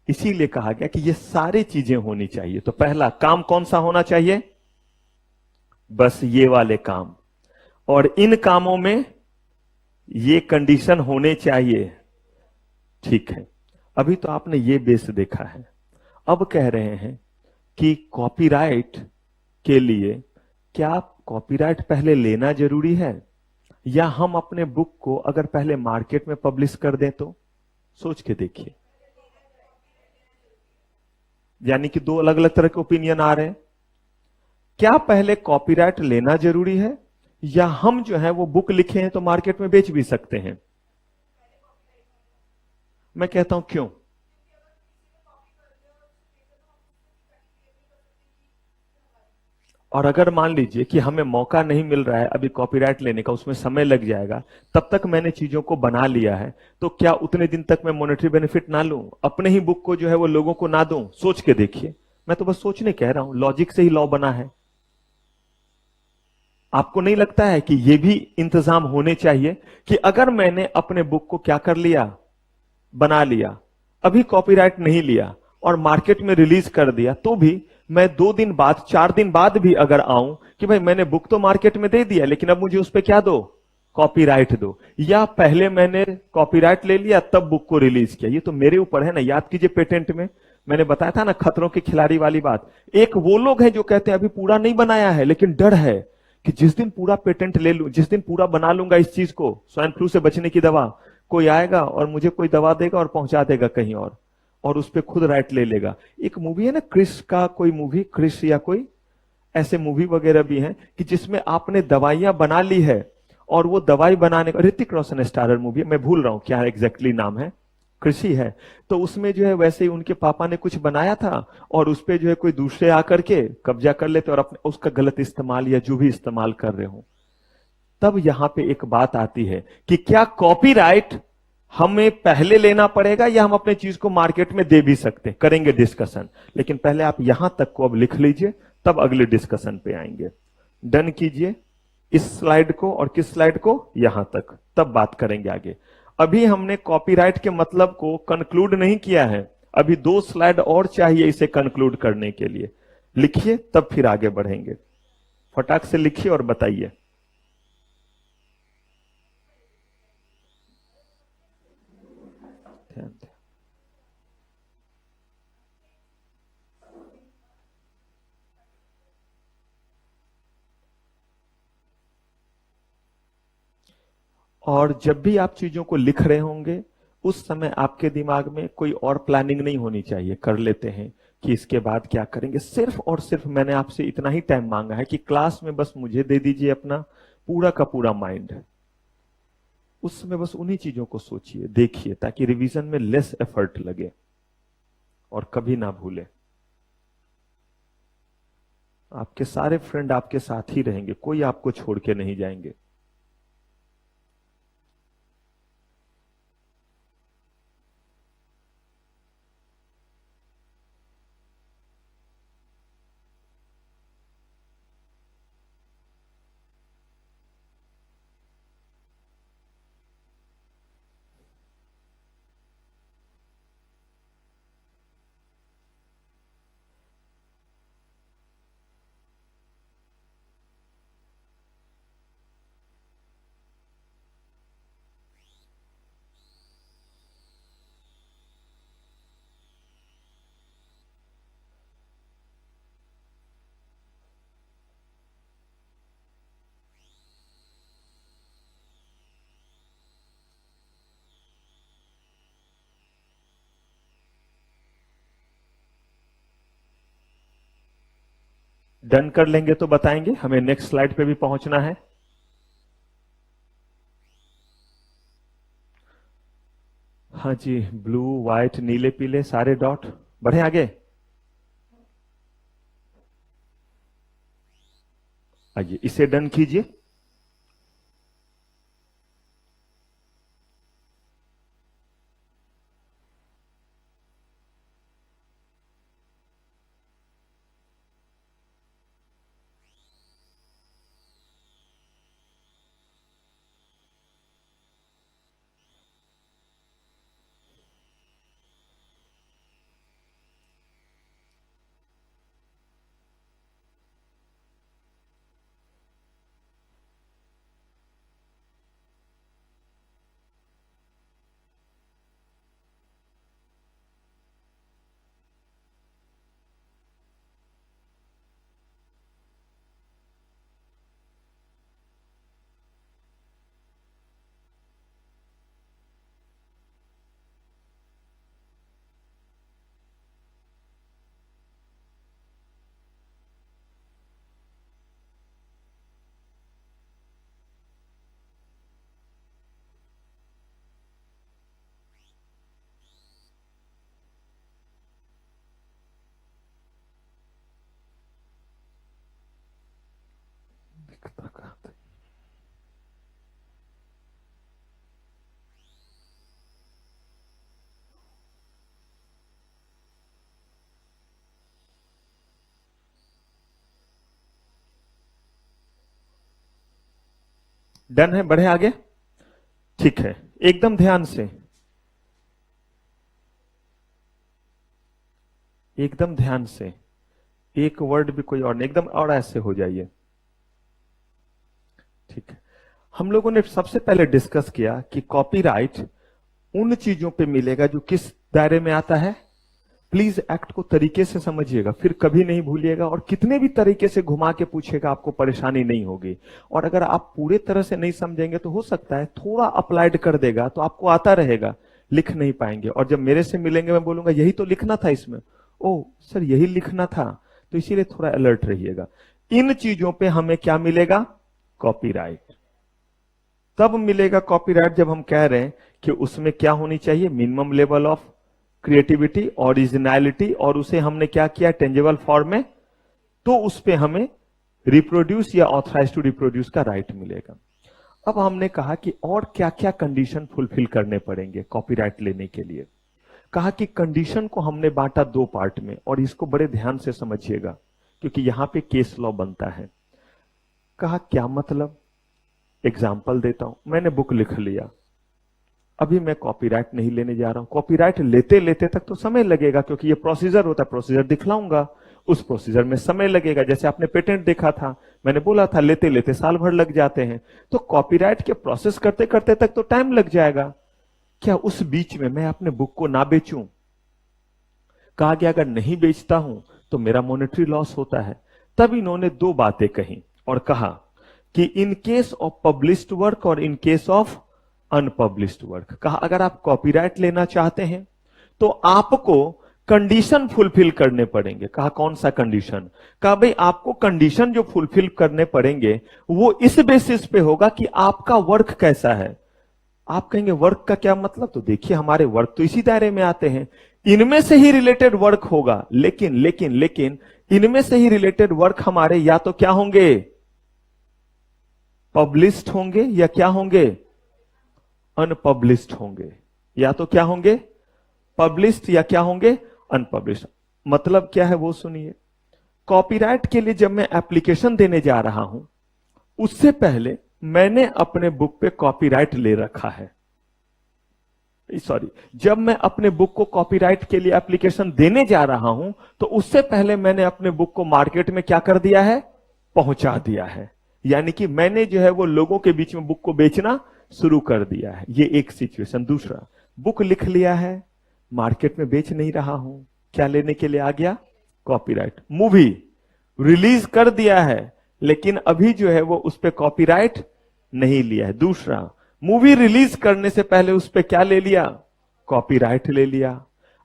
Speaker 1: इसीलिए कहा गया कि ये सारी चीजें होनी चाहिए। तो पहला काम कौन सा होना चाहिए, बस ये वाले काम, और इन कामों में ये कंडीशन होने चाहिए। ठीक है, अभी तो आपने ये बेस देखा है। अब कह रहे हैं कि कॉपीराइट के लिए क्या कॉपीराइट पहले लेना जरूरी है, या हम अपने बुक को अगर पहले मार्केट में पब्लिश कर दें तो। सोच के देखिए, यानी कि दो अलग अलग तरह के ओपिनियन आ रहे हैं। क्या पहले कॉपीराइट लेना जरूरी है, या हम जो है वो बुक लिखे हैं तो मार्केट में बेच भी सकते हैं। मैं कहता हूं क्यों, और अगर मान लीजिए कि हमें मौका नहीं मिल रहा है अभी कॉपीराइट लेने का, उसमें समय लग जाएगा, तब तक मैंने चीजों को बना लिया है, तो क्या उतने दिन तक मैं मॉनेटरी बेनिफिट ना लूं, अपने ही बुक को जो है वो लोगों को ना दूं। सोच के देखिए, मैं तो बस सोचने कह रहा हूं, लॉजिक से ही लॉ बना है। आपको नहीं लगता है कि ये भी इंतजाम होने चाहिए कि अगर मैंने अपने बुक को क्या कर लिया, बना लिया, अभी कॉपीराइट नहीं लिया और मार्केट में रिलीज कर दिया, तो भी मैं 2 दिन बाद 4 दिन बाद भी अगर आऊं कि भाई मैंने बुक तो मार्केट में दे दिया, लेकिन अब मुझे उस पर क्या दो, कॉपीराइट दो, या पहले मैंने कॉपीराइट ले लिया तब बुक को रिलीज किया, ये तो मेरे ऊपर है ना। याद कीजिए पेटेंट में मैंने बताया था ना खतरों के खिलाड़ी वाली बात। एक वो लोग हैं जो कहते हैं अभी पूरा नहीं बनाया है, लेकिन डर है कि जिस दिन पूरा पेटेंट ले लूं, जिस दिन पूरा बना लूंगा इस चीज को, स्वाइन फ्लू से बचने की दवा, कोई आएगा और मुझे कोई दवा देगा और पहुंचा देगा कहीं और उस पर खुद राइट ले लेगा। एक मूवी है ना क्रिस का, कोई मूवी, क्रिस या कोई ऐसे मूवी वगैरह भी हैं कि जिसमें आपने दवाइयां बना ली है, और वो दवाई बनाने का, ऋतिक रोशन स्टारर मूवी है, मैं भूल रहा हूं क्या एग्जैक्टली नाम है, कृषि है। तो उसमें जो है वैसे ही उनके पापा ने कुछ बनाया था और उस पर जो है कोई दूसरे आकर के कब्जा कर लेते और अपने उसका गलत इस्तेमाल या जो भी इस्तेमाल कर रहे हो। तब यहां पे एक बात आती है कि क्या कॉपीराइट हमें पहले लेना पड़ेगा या हम अपने चीज को मार्केट में दे भी सकते हैं, करेंगे डिस्कशन, लेकिन पहले आप यहां तक को अब लिख लीजिए, तब अगले डिस्कशन पे आएंगे। डन कीजिए इस स्लाइड को और किस स्लाइड को, यहां तक, तब बात करेंगे आगे। अभी हमने कॉपीराइट के मतलब को कंक्लूड नहीं किया है, अभी 2 स्लाइड और चाहिए इसे कंक्लूड करने के लिए। लिखिए तब फिर आगे बढ़ेंगे, फटाक से लिखिए और बताइए। ध्यान दें। और जब भी आप चीजों को लिख रहे होंगे उस समय आपके दिमाग में कोई और प्लानिंग नहीं होनी चाहिए, कर लेते हैं कि इसके बाद क्या करेंगे। सिर्फ और सिर्फ मैंने आपसे इतना ही टाइम मांगा है कि क्लास में बस मुझे दे दीजिए अपना पूरा का पूरा माइंड, उस समय बस उन्हीं चीजों को सोचिए, देखिए, ताकि रिवीजन में लेस एफर्ट लगे और कभी ना भूले। आपके सारे फ्रेंड आपके साथ ही रहेंगे, कोई आपको छोड़ के नहीं जाएंगे। डन कर लेंगे तो बताएंगे, हमें नेक्स्ट स्लाइड पे भी पहुंचना है। हाँ जी, ब्लू व्हाइट नीले पीले सारे डॉट, बढ़े आगे। आइए इसे डन कीजिए। डन है, बढ़े आगे। ठीक है, एकदम ध्यान से, एकदम ध्यान से, एक वर्ड भी कोई और नहीं, एकदम और ऐसे हो जाइए। ठीक है, हम लोगों ने सबसे पहले डिस्कस किया कि कॉपीराइट उन चीजों पे मिलेगा जो किस दायरे में आता है। प्लीज एक्ट को तरीके से समझिएगा, फिर कभी नहीं भूलिएगा, और कितने भी तरीके से घुमा के पूछेगा आपको परेशानी नहीं होगी। और अगर आप पूरे तरह से नहीं समझेंगे तो हो सकता है थोड़ा अप्लाइड कर देगा तो आपको आता रहेगा, लिख नहीं पाएंगे, और जब मेरे से मिलेंगे मैं बोलूंगा यही तो लिखना था इसमें, ओ सर यही लिखना था, तो इसीलिए थोड़ा अलर्ट रहिएगा। इन चीजों पे हमें क्या मिलेगा? कॉपीराइट। तब मिलेगा कॉपीराइट जब हम कह रहे हैं कि उसमें क्या होनी चाहिए? Minimum level of creativity, originality, और उसे हमने क्या किया? टेंजेबल फॉर्म में, तो उस पे हमें रिप्रोड्यूस या ऑथराइज टू रिप्रोड्यूस का राइट मिलेगा। अब हमने कहा कि और क्या क्या कंडीशन फुलफिल करने पड़ेंगे कॉपीराइट लेने के लिए। कहा कि कंडीशन को हमने बांटा दो पार्ट में, और इसको बड़े ध्यान से समझिएगा क्योंकि यहां पे केस लॉ बनता है। कहा क्या मतलब, एग्जाम्पल देता हूं, मैंने बुक लिख लिया, अभी मैं कॉपीराइट नहीं लेने जा रहा हूं। कॉपीराइट लेते लेते तक तो समय लगेगा क्योंकि ये प्रोसीजर होता है, प्रोसीजर दिखलाऊंगा, उस प्रोसीजर में समय लगेगा। जैसे आपने पेटेंट देखा था, मैंने बोला था लेते लेते साल भर लग जाते हैं, तो कॉपीराइट के प्रोसेस करते करते तक तो टाइम लग जाएगा। क्या उस बीच में मैं अपने बुक को ना बेचूं? कहा गया अगर नहीं बेचता हूं तो मेरा मॉनेटरी लॉस होता है। तब इन्होंने दो बातें कही और कहा कि in case of published work और in case of unpublished work, कहा अगर आप कॉपीराइट लेना चाहते हैं तो आपको कंडीशन फुलफिल करने पड़ेंगे। कहा कौन सा कंडीशन? कहा भाई आपको कंडीशन जो फुलफिल करने पड़ेंगे वो इस बेसिस पे होगा कि आपका वर्क कैसा है। आप कहेंगे वर्क का क्या मतलब? तो देखिए हमारे वर्क तो इसी दायरे में आते हैं, इनमें से ही रिलेटेड वर्क होगा। लेकिन लेकिन लेकिन इनमें से ही रिलेटेड वर्क हमारे या तो क्या होंगे, पब्लिश्ड होंगे, या क्या होंगे, अनपब्लिश्ड होंगे। या तो क्या होंगे, पब्लिश्ड, या क्या होंगे, अनपब्लिश्ड। मतलब क्या है वो सुनिए। कॉपीराइट के लिए जब मैं एप्लीकेशन देने जा रहा हूं उससे पहले मैंने अपने बुक पे कॉपीराइट ले रखा है। सॉरी, जब मैं अपने बुक को कॉपीराइट के लिए एप्लीकेशन देने जा रहा हूं तो उससे पहले मैंने अपने बुक को मार्केट में क्या कर दिया है, पहुंचा दिया है। यानी कि मैंने जो है वो लोगों के बीच में बुक को बेचना शुरू कर दिया है। ये एक सिचुएशन। दूसरा, बुक लिख लिया है, मार्केट में बेच नहीं रहा हूं, क्या लेने के लिए आ गया, कॉपीराइट। मूवी रिलीज कर दिया है लेकिन अभी जो है वो उस पर कॉपीराइट नहीं लिया है। दूसरा, मूवी रिलीज करने से पहले उस पर क्या ले लिया, कॉपीराइट ले लिया।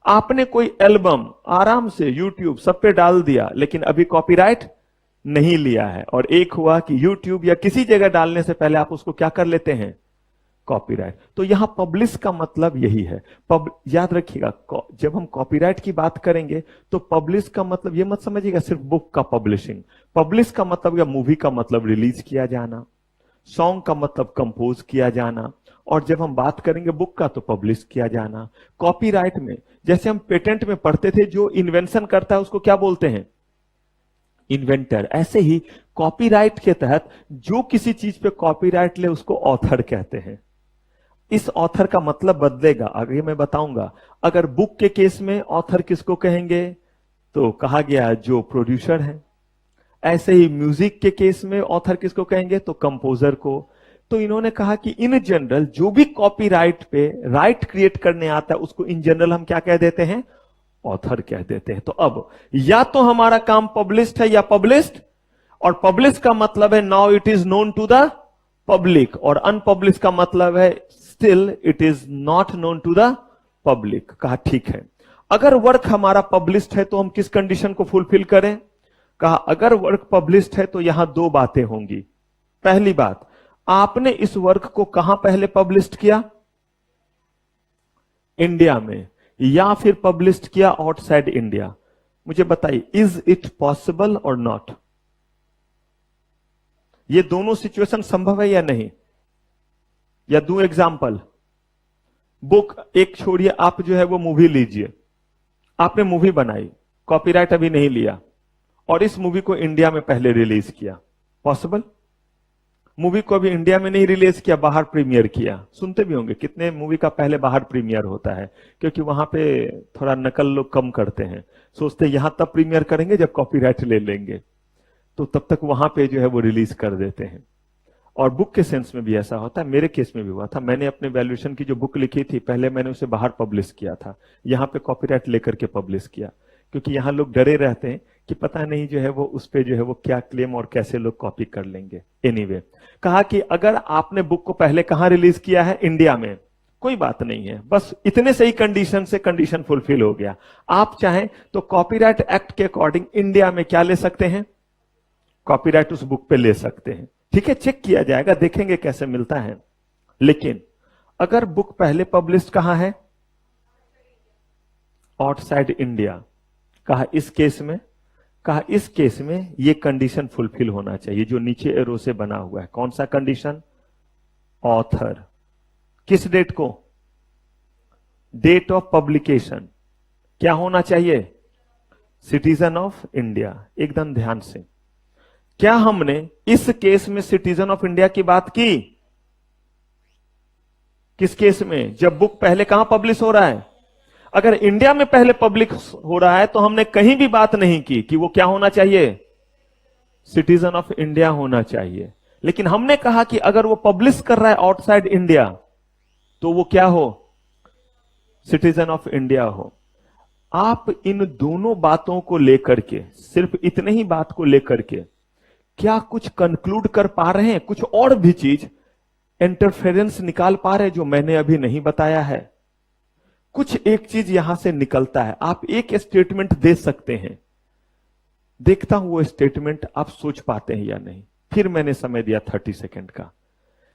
Speaker 1: आपने कोई एल्बम आराम से यूट्यूब सब पे डाल दिया लेकिन अभी कॉपीराइट नहीं लिया है। और एक हुआ कि यूट्यूब या किसी जगह डालने से पहले आप उसको क्या कर लेते हैं, कॉपीराइट। तो यहां पब्लिश का मतलब यही है। याद रखिएगा, जब हम कॉपीराइट की बात करेंगे तो पब्लिश का मतलब ये मत समझिएगा सिर्फ बुक का पब्लिशिंग। पब्लिश का मतलब या मूवी का मतलब रिलीज किया जाना, सॉन्ग का मतलब कंपोज किया जाना, और जब हम बात करेंगे बुक का तो पब्लिश किया जाना। कॉपीराइट में जैसे हम पेटेंट में पढ़ते थे, जो इन्वेंशन करता है उसको क्या बोलते हैं, इन्वेंटर। ऐसे ही कॉपीराइट के तहत जो किसी चीज पे कॉपीराइट ले उसको ऑथर कहते हैं। इस ऑथर का मतलब बदलेगा, आगे मैं बताऊंगा। अगर बुक के केस में ऑथर किसको कहेंगे, तो कहा गया जो प्रोड्यूसर है। ऐसे ही म्यूजिक के केस में ऑथर किसको कहेंगे, तो कंपोजर को। तो इन्होंने कहा कि इन जनरल जो भी कॉपीराइट पे राइट क्रिएट करने आता है उसको इन जनरल हम क्या कह देते हैं, ऑथर कह देते हैं। तो अब या तो हमारा काम पब्लिश्ड है या पब्लिश्ड, और पब्लिश का मतलब है now it is known to the public, और अनपब्लिश का मतलब है still it is not known to the public. कहा ठीक है, अगर वर्क हमारा पब्लिश्ड है तो हम किस कंडीशन को फुलफिल करें। कहा अगर वर्क पब्लिश्ड है तो यहां दो बातें होंगी। पहली बात, आपने इस वर्क को कहां पहले पब्लिश्ड किया, इंडिया में, या फिर पब्लिश्ड किया आउटसाइड इंडिया। मुझे बताइए, इज इट पॉसिबल और नॉट? ये दोनों सिचुएशन संभव है या नहीं? या दूं एग्जाम्पल, बुक एक छोड़िए, आप जो है वो मूवी लीजिए, आपने मूवी बनाई, कॉपीराइट अभी नहीं लिया, और इस मूवी को इंडिया में पहले रिलीज किया, पॉसिबल? मूवी को अभी इंडिया में नहीं रिलीज किया, बाहर प्रीमियर किया। सुनते भी होंगे कितने मूवी का पहले बाहर प्रीमियर होता है, क्योंकि वहां पे थोड़ा नकल लोग कम करते हैं, सोचते यहां तब प्रीमियर करेंगे जब कॉपीराइट ले लेंगे, तो तब तक वहां पे जो है वो रिलीज कर देते हैं। और बुक के सेंस में भी ऐसा होता है, मेरे केस में भी हुआ था। मैंने अपने वैल्यूएशन की जो बुक लिखी थी पहले मैंने उसे बाहर पब्लिश किया था, यहां पे कॉपीराइट लेकर के पब्लिश किया, क्योंकि यहां लोग डरे रहते हैं कि पता नहीं जो है वो उस पे जो है वो क्या क्लेम और कैसे लोग कॉपी कर लेंगे। एनीवे, कहा कि अगर आपने बुक को पहले कहां रिलीज किया है, इंडिया में, कोई बात नहीं है, बस इतने से ही कंडीशन से कंडीशन फुलफिल हो गया। आप चाहें तो कॉपीराइट एक्ट के अकॉर्डिंग इंडिया में क्या ले सकते हैं, कॉपीराइट उस बुक पे ले सकते हैं। ठीक है, चेक किया जाएगा, देखेंगे कैसे मिलता है। लेकिन अगर बुक पहले पब्लिश कहां है, आउटसाइड इंडिया, कहा इस केस में, कहा इस केस में ये कंडीशन फुलफिल होना चाहिए जो नीचे एरो से बना हुआ है। कौन सा कंडीशन, ऑथर। किस डेट को? डेट ऑफ पब्लिकेशन क्या होना चाहिए? Citizen of India. एकदम ध्यान से, क्या हमने इस केस में सिटीजन ऑफ इंडिया की बात की? किस केस में? जब बुक पहले कहां पब्लिश हो रहा है? अगर इंडिया में पहले पब्लिश हो रहा है तो हमने कहीं भी बात नहीं की कि वो क्या होना चाहिए, सिटीजन ऑफ इंडिया होना चाहिए। लेकिन हमने कहा कि अगर वो पब्लिश कर रहा है आउटसाइड इंडिया तो वो क्या हो, सिटीजन ऑफ इंडिया हो। आप इन दोनों बातों को लेकर के, सिर्फ इतने ही बात को लेकर के क्या कुछ कंक्लूड कर पा रहे हैं? कुछ और भी चीज इंटरफेरेंस निकाल पा रहे हैं जो मैंने अभी नहीं बताया है? कुछ एक चीज यहां से निकलता है। आप एक स्टेटमेंट दे सकते हैं, देखता हूं वो स्टेटमेंट आप सोच पाते हैं या नहीं। फिर मैंने समय दिया 30 सेकंड का।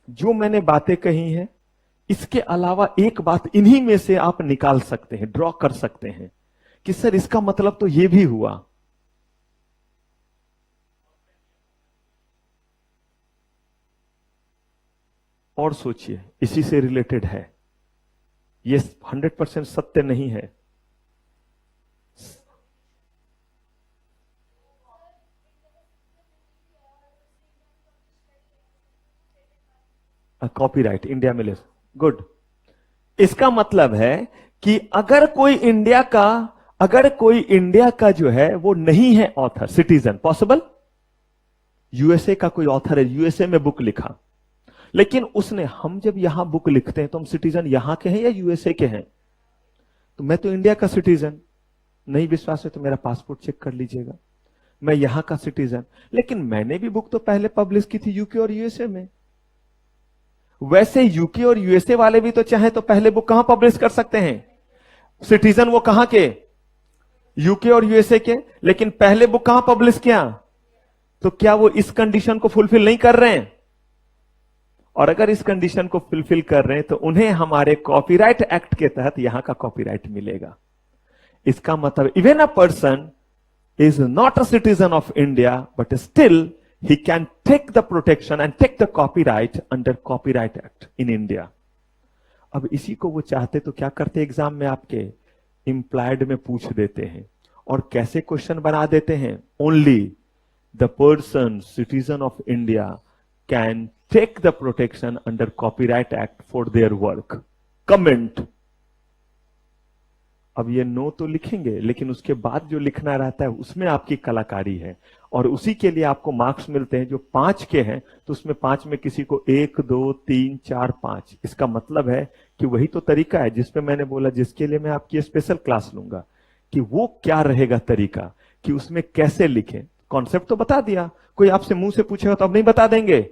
Speaker 1: जो मैंने बातें कही हैं इसके अलावा एक बात इन्हीं में से आप निकाल सकते हैं, ड्रॉ कर सकते हैं कि सर इसका मतलब तो ये भी हुआ। और सोचिए, इसी से रिलेटेड है, ये 100% सत्य नहीं है। कॉपीराइट इंडिया में ले, गुड। इसका मतलब है कि अगर कोई इंडिया का जो है वो नहीं है ऑथर, सिटीजन, पॉसिबल, यूएसए का कोई ऑथर है, यूएसए में बुक लिखा, लेकिन उसने, हम जब यहां बुक लिखते हैं तो हम सिटीजन यहां के हैं या यूएसए के हैं? तो मैं तो इंडिया का सिटीजन, नहीं विश्वास है तो मेरा पासपोर्ट चेक कर लीजिएगा, मैं यहां का सिटीजन। लेकिन मैंने भी बुक तो पहले पब्लिश की थी यूके और यूएसए में। वैसे यूके और यूएसए वाले भी तो चाहे तो पहले बुक कहां पब्लिश कर सकते हैं? सिटीजन वो कहां के? यूके और यूएसए के, लेकिन पहले बुक कहां पब्लिश किया? तो क्या वो इस कंडीशन को फुलफिल नहीं कर रहे हैं? और अगर इस कंडीशन को फुलफिल कर रहे हैं तो उन्हें हमारे कॉपीराइट एक्ट के तहत यहां का कॉपीराइट मिलेगा। इसका मतलब even a person is not a citizen of India but still he can take the protection and take the copyright under Copyright Act in India. अब इसी को वो चाहते तो क्या करते? एग्जाम में आपके इंप्लाइड में पूछ देते हैं। और कैसे क्वेश्चन बना देते हैं? Only the person citizen of India can take the protection under copyright act for their work. Comment. अब ये नो तो लिखेंगे, लेकिन उसके बाद जो लिखना रहता है उसमें आपकी कलाकारी है, और उसी के लिए आपको मार्क्स मिलते हैं जो 5 के हैं। तो उसमें 5 में किसी को 1 2 3 4 5। इसका मतलब है कि वही तो तरीका है जिसपे मैंने बोला, जिसके लिए मैं आपकी स्पेशल क्लास लूंगा, कि वो क्या रहेगा तरीका, कि उसमें कैसे लिखें। कॉन्सेप्ट तो बता दिया। कोई आपसे मुंह से पूछेगा तो अब नहीं बता देंगे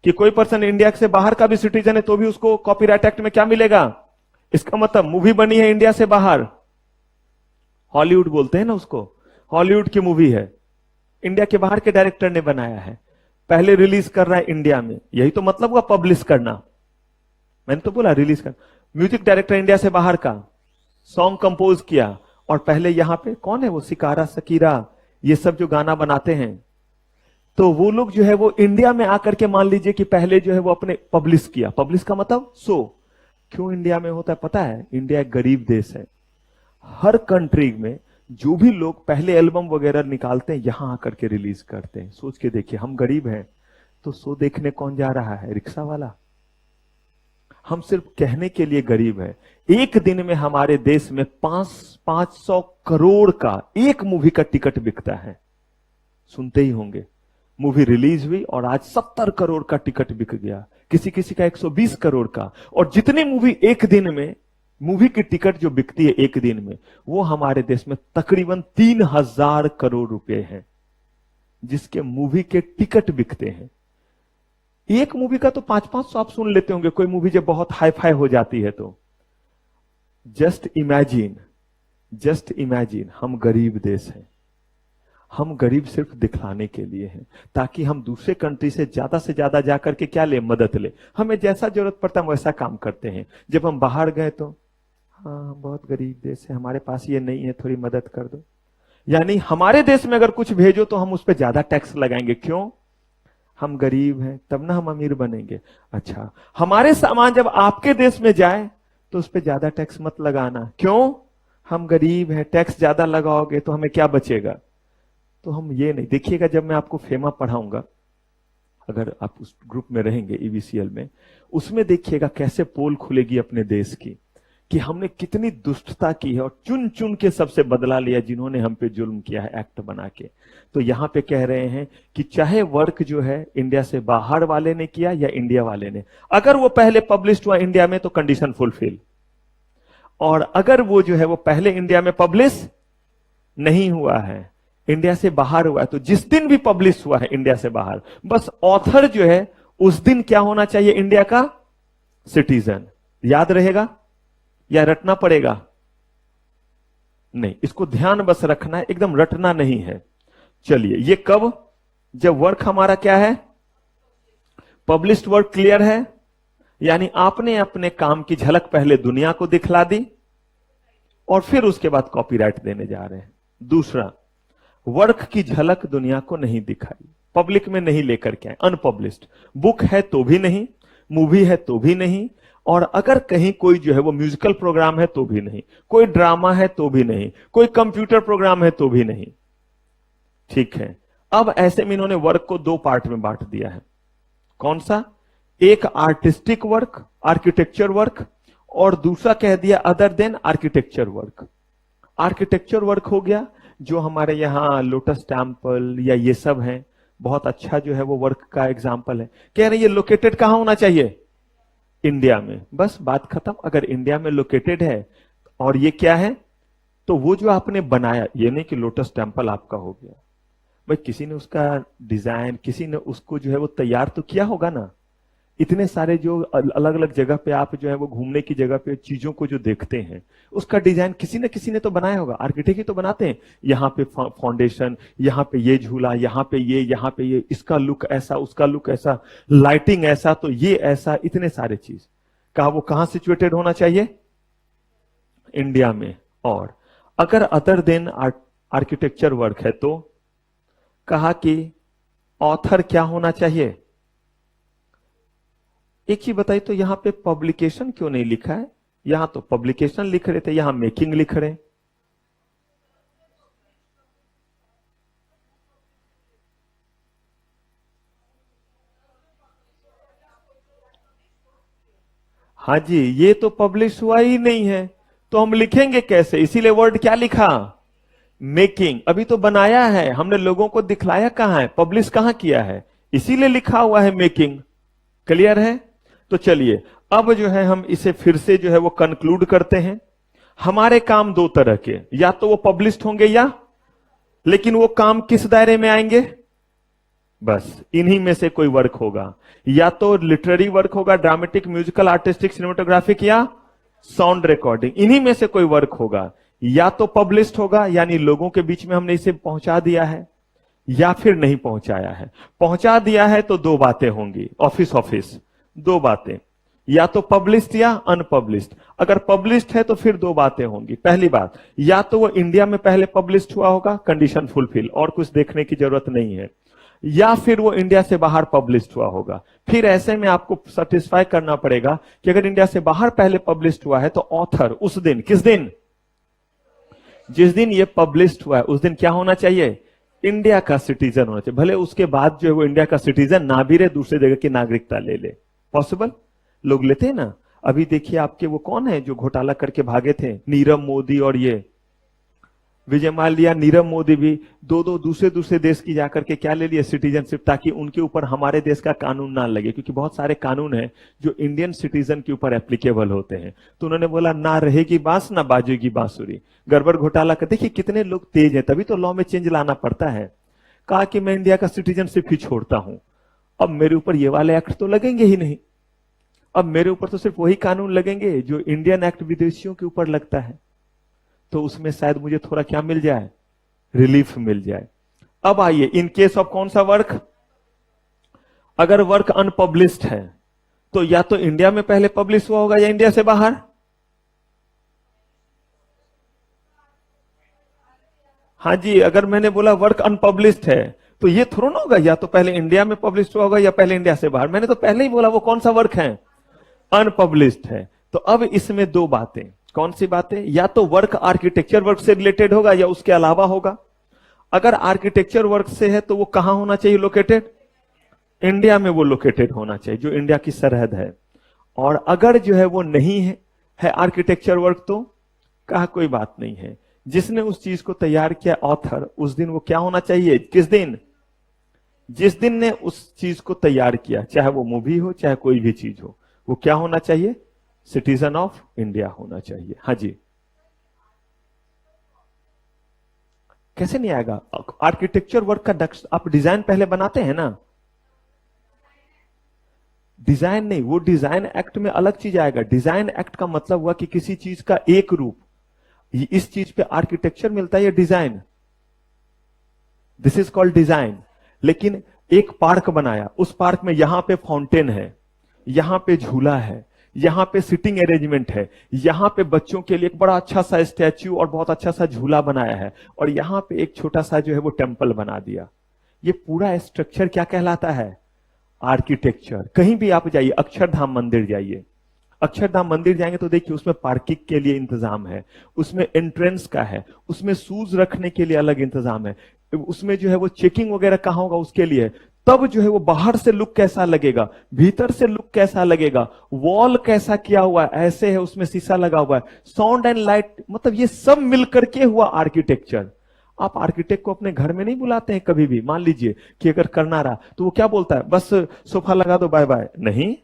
Speaker 1: कि कोई पर्सन इंडिया से बाहर का भी सिटीजन है तो भी उसको कॉपीराइट एक्ट में क्या मिलेगा? इसका मतलब मूवी बनी है इंडिया से बाहर, हॉलीवुड बोलते हैं ना उसको, हॉलीवुड की मूवी है, इंडिया के बाहर के डायरेक्टर ने बनाया है, पहले रिलीज कर रहा है इंडिया में, यही तो मतलब हुआ पब्लिश करना। मैंने तो बोला रिलीज कर। म्यूजिक डायरेक्टर इंडिया से बाहर का, सॉन्ग कंपोज किया, और पहले यहां पे कौन है वो, सिकारा सकीरा, ये सब जो गाना बनाते हैं, तो वो लोग जो है वो इंडिया में आकर के, मान लीजिए कि पहले जो है वो अपने पब्लिश किया। पब्लिश का मतलब सो क्यों इंडिया में होता है पता है? इंडिया एक गरीब देश है। हर कंट्री में जो भी लोग पहले एल्बम वगैरह निकालते हैं यहां आकर के रिलीज करते हैं। सोच के देखिए, हम गरीब हैं तो शो देखने कौन जा रहा है? रिक्शा वाला। हम सिर्फ कहने के लिए गरीब है। एक दिन में हमारे देश में 500 करोड़ का एक मूवी का टिकट बिकता है। सुनते ही होंगे, मूवी रिलीज हुई और आज 70 करोड़ का टिकट बिक गया, किसी किसी का 120 करोड़ का। और जितनी मूवी एक दिन में, मूवी की टिकट जो बिकती है एक दिन में, वो हमारे देश में तकरीबन 3000 करोड़ रुपए हैं जिसके मूवी के टिकट बिकते हैं। एक मूवी का तो 500-500 आप सुन लेते होंगे, कोई मूवी जब बहुत हाई फाई हो जाती है तो। जस्ट इमेजिन, हम गरीब देश हैं। हम गरीब सिर्फ दिखलाने के लिए हैं, ताकि हम दूसरे कंट्री से ज्यादा जाकर के क्या ले, मदद ले। हमें जैसा जरूरत पड़ता है हम वैसा काम करते हैं। जब हम बाहर गए तो हाँ बहुत गरीब देश है, हमारे पास ये नहीं है, थोड़ी मदद कर दो। यानी हमारे देश में अगर कुछ भेजो तो हम उस पर ज्यादा टैक्स लगाएंगे। क्यों? हम गरीब हैं तब ना हम अमीर बनेंगे। अच्छा, हमारे सामान जब आपके देश में जाए तो उस पर ज्यादा टैक्स मत लगाना। क्यों? हम गरीब हैं, टैक्स ज्यादा लगाओगे तो हमें क्या बचेगा? तो हम ये नहीं देखिएगा। जब मैं आपको फेमा पढ़ाऊंगा, अगर आप उस ग्रुप में रहेंगे ईवीसीएल में, उसमें देखिएगा कैसे पोल खुलेगी अपने देश की, कि हमने कितनी दुष्टता की है और चुन चुन के सबसे बदला लिया जिन्होंने हम पे जुल्म किया है एक्ट बना के। तो यहां पे कह रहे हैं कि चाहे वर्क जो है इंडिया से बाहर वाले ने किया या इंडिया वाले ने, अगर वो पहले पब्लिश हुआ इंडिया में तो कंडीशन फुलफिल, और अगर वो जो है वो पहले इंडिया में पब्लिश नहीं हुआ है, इंडिया से बाहर हुआ है, तो जिस दिन भी पब्लिश हुआ है इंडिया से बाहर, बस ऑथर जो है उस दिन क्या होना चाहिए? इंडिया का सिटीजन। याद रहेगा या रटना पड़ेगा? नहीं, इसको ध्यान बस रखना है, एकदम रटना नहीं है। चलिए, ये कब? जब वर्क हमारा क्या है? Published work. क्लियर है? यानी आपने अपने काम की झलक पहले दुनिया को दिखला दी और फिर उसके बाद कॉपीराइट देने जा रहे हैं। दूसरा, वर्क की झलक दुनिया को नहीं दिखाई, पब्लिक में नहीं लेकर के आए, अनपब्लिश्ड। बुक है तो भी नहीं, मूवी है तो भी नहीं, और अगर कहीं कोई जो है वो म्यूजिकल प्रोग्राम है तो भी नहीं, कोई ड्रामा है तो भी नहीं, कोई कंप्यूटर प्रोग्राम है तो भी नहीं। ठीक है, अब ऐसे में इन्होंने वर्क को दो पार्ट में बांट दिया है। कौन सा? एक आर्टिस्टिक वर्क, आर्किटेक्चर वर्क, और दूसरा कह दिया other than architecture work. Architecture work हो गया जो हमारे यहां लोटस टेम्पल या ये सब हैं, बहुत अच्छा जो है वो वर्क का एग्जाम्पल है। कह रहे हैं ये लोकेटेड कहां होना चाहिए? इंडिया में। बस बात खत्म। अगर इंडिया में लोकेटेड है और ये क्या है, तो वो जो आपने बनाया, ये नहीं कि लोटस टेम्पल आपका हो गया भाई, किसी ने उसका डिजाइन, किसी ने उसको जो है वो तैयार तो किया होगा ना। इतने सारे जो अलग अलग जगह पे आप जो है वो घूमने की जगह पे चीजों को जो देखते हैं, उसका डिजाइन किसी न किसी ने तो बनाया होगा। आर्किटेक्ट ही तो बनाते हैं। यहाँ पे फाउंडेशन, यहाँ पे ये झूला, यहाँ पे ये, यहाँ पे ये, इसका लुक ऐसा, उसका लुक ऐसा, लाइटिंग ऐसा, तो ये ऐसा, इतने सारे चीज। कहा वो कहां सिचुएटेड होना चाहिए? इंडिया में। और अगर अदर देन आर्किटेक्चर वर्क है तो कहा कि ऑथर क्या होना चाहिए? एक ही बताइए, तो यहां पे पब्लिकेशन क्यों नहीं लिखा है? यहां तो पब्लिकेशन लिख रहे थे, यहां मेकिंग लिख रहे हैं। हाँ जी, ये तो पब्लिश हुआ ही नहीं है, तो हम लिखेंगे कैसे? इसीलिए वर्ड क्या लिखा? मेकिंग। अभी तो बनाया है हमने, लोगों को दिखलाया कहां है, पब्लिश कहां किया है, इसीलिए लिखा हुआ है मेकिंग। क्लियर है? तो चलिए, अब जो है हम इसे फिर से जो है वो कंक्लूड करते हैं। हमारे काम दो तरह के, या तो वो पब्लिश्ड होंगे या, लेकिन वो काम किस दायरे में आएंगे? बस इन्हीं में से कोई वर्क होगा। या तो लिटरेरी वर्क होगा, ड्रामेटिक, म्यूजिकल, आर्टिस्टिक, सिनेमेटोग्राफिक या साउंड रिकॉर्डिंग, इन्हीं में से कोई वर्क होगा। या तो पब्लिश्ड होगा, यानी लोगों के बीच में हमने इसे पहुंचा दिया है, या फिर नहीं पहुंचाया है। पहुंचा दिया है तो दो बातें होंगी, ऑफिस ऑफिस, दो बातें, या तो पब्लिश्ड या अनपब्लिश्ड। अगर पब्लिश्ड है तो फिर दो बातें होंगी। पहली बात, या तो वो इंडिया में पहले पब्लिश्ड हुआ होगा, कंडीशन फुलफिल, और कुछ देखने की जरूरत नहीं है, या फिर वो इंडिया से बाहर पब्लिश्ड हुआ होगा। फिर ऐसे में आपको सेटिस्फाई करना पड़ेगा कि अगर इंडिया से बाहर पहले पब्लिश्ड हुआ है तो ऑथर उस दिन, किस दिन? जिस दिन ये पब्लिश्ड हुआ है उस दिन क्या होना चाहिए? इंडिया का सिटीजन होना चाहिए। भले उसके बाद जो है वो इंडिया का सिटीजन ना भी रहे, दूसरे जगह की नागरिकता ले ले। पॉसिबल? लोग लेते हैं ना। अभी देखिए आपके वो कौन है जो घोटाला करके भागे थे, नीरव मोदी और ये विजय माल्या, नीरव मोदी भी दो दो दूसरे देश की जाकर के क्या ले लिए? सिटीजनशिप, ताकि उनके ऊपर हमारे देश का कानून ना लगे, क्योंकि बहुत सारे कानून हैं जो इंडियन सिटीजन के ऊपर एप्लीकेबल होते हैं। तो उन्होंने बोला ना रहेगी बांस ना बाजेगी बांसुरी। गड़बड़ घोटाला का देखिए कितने लोग तेज हैं, तभी तो लॉ में चेंज लाना पड़ता है। कहा कि मैं इंडिया का सिटीजनशिप ही छोड़ता हूं, अब मेरे ऊपर ये वाले एक्ट तो लगेंगे ही नहीं, अब मेरे ऊपर तो सिर्फ वही कानून लगेंगे जो इंडियन एक्ट विदेशियों के ऊपर लगता है। तो उसमें शायद मुझे थोड़ा क्या मिल जाए? रिलीफ मिल जाए। अब आइए, इन केस ऑफ कौन सा वर्क? अगर वर्क अनपब्लिश्ड है तो या तो इंडिया में पहले पब्लिश हुआ होगा या इंडिया से बाहर। हाँ जी, अगर मैंने बोला वर्क अनपब्लिश्ड है तो ये थोड़ा ना होगा या तो पहले इंडिया में पब्लिश हुआ होगा या पहले इंडिया से बाहर। मैंने तो पहले ही बोला वो कौन सा वर्क है, अनपब्लिश्ड है। तो अब इसमें दो बातें, कौन सी बातें, या तो वर्क आर्किटेक्चर वर्क से रिलेटेड होगा या उसके अलावा होगा। अगर आर्किटेक्चर वर्क से है तो वो कहां होना चाहिए लोकेटेड, इंडिया में वो लोकेटेड होना चाहिए जो इंडिया की सरहद है। और अगर जो है वो नहीं है आर्किटेक्चर वर्क तो कहा कोई बात नहीं है, जिसने उस चीज को तैयार किया ऑथर, उस दिन वो क्या होना चाहिए, किस दिन, जिस दिन ने उस चीज को तैयार किया, चाहे वो मूवी हो चाहे कोई भी चीज हो, वो क्या होना चाहिए, सिटीजन ऑफ इंडिया होना चाहिए। हाँ जी, कैसे नहीं आएगा, आर्किटेक्चर वर्क का नक्शा आप डिजाइन पहले बनाते हैं ना, डिजाइन नहीं, वो डिजाइन एक्ट में अलग चीज आएगा। डिजाइन एक्ट का मतलब हुआ कि किसी चीज का एक रूप, इस चीज पे आर्किटेक्चर मिलता है या design, this is called design. लेकिन एक पार्क बनाया, उस पार्क में यहां पे फाउंटेन है, यहां पे झूला है, यहां पे सिटिंग अरेंजमेंट है, यहां पे बच्चों के लिए एक बड़ा अच्छा सा स्टैच्यू और बहुत अच्छा सा झूला बनाया है, और यहां पे एक छोटा सा जो है वो टेम्पल बना दिया। ये पूरा स्ट्रक्चर क्या कहलाता है, आर्किटेक्चर। कहीं भी आप जाइए, अक्षरधाम मंदिर जाइए, अक्षरधाम मंदिर जाएंगे तो देखिए उसमें पार्किंग के लिए इंतजाम है, उसमें एंट्रेंस का है, उसमें शूज रखने के लिए अलग इंतजाम है, उसमें जो है वो चेकिंग वगैरह कहां होगा उसके लिए। तब जो है वो बाहर से लुक कैसा लगेगा, भीतर से लुक कैसा लगेगा, वॉल कैसा किया हुआ है, ऐसे है, उसमें शीशा लगा हुआ है, साउंड एंड लाइट, मतलब ये सब मिलकर के हुआ आर्किटेक्चर। आप आर्किटेक्ट को अपने घर में नहीं बुलाते हैं कभी भी, मान लीजिए कि अगर करना रहा तो वो क्या बोलता है, बस सोफा लगा दो बाय बाय, नहीं,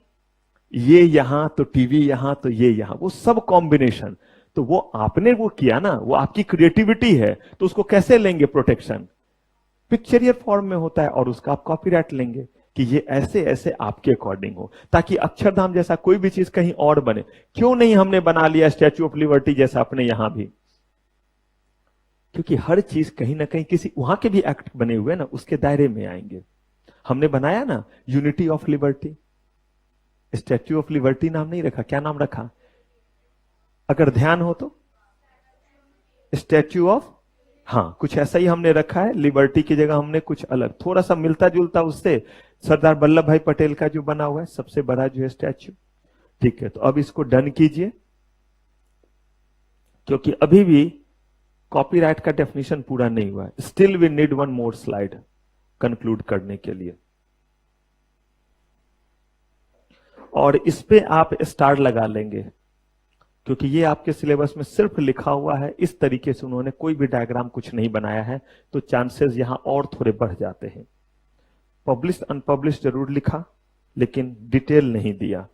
Speaker 1: ये यहां तो टीवी यहां तो ये यहां, वो सब कॉम्बिनेशन। तो वो आपने वो किया ना, वो आपकी क्रिएटिविटी है, तो उसको कैसे लेंगे प्रोटेक्शन, पिक्चरियर फॉर्म में होता है, और उसका आप कॉपीराइट लेंगे कि ये ऐसे ऐसे आपके अकॉर्डिंग हो, ताकि अक्षरधाम जैसा कोई भी चीज कहीं और बने। क्यों नहीं हमने बना लिया स्टैच्यू ऑफ लिबर्टी जैसा अपने यहां भी, क्योंकि हर चीज कहीं ना कहीं किसी वहां के भी एक्ट बने हुए ना उसके दायरे में आएंगे। हमने बनाया ना unity of liberty, statue of liberty नाम नहीं रखा, क्या नाम रखा, अगर ध्यान हो तो स्टैच्यू ऑफ, हाँ कुछ ऐसा ही हमने रखा है, लिबर्टी की जगह हमने कुछ अलग थोड़ा सा मिलता जुलता उससे, सरदार वल्लभ भाई पटेल का जो बना हुआ है सबसे बड़ा जो है स्टैच्यू। ठीक है, तो अब इसको डन कीजिए, क्योंकि अभी भी कॉपीराइट का डेफिनेशन पूरा नहीं हुआ है, still we need one more slide conclude करने के लिए। और इस पे आप स्टार लगा लेंगे, क्योंकि ये आपके सिलेबस में सिर्फ लिखा हुआ है, इस तरीके से उन्होंने कोई भी डायग्राम कुछ नहीं बनाया है, तो चांसेस यहां और थोड़े बढ़ जाते हैं। पब्लिश अनपब्लिश जरूर लिखा, लेकिन डिटेल नहीं दिया।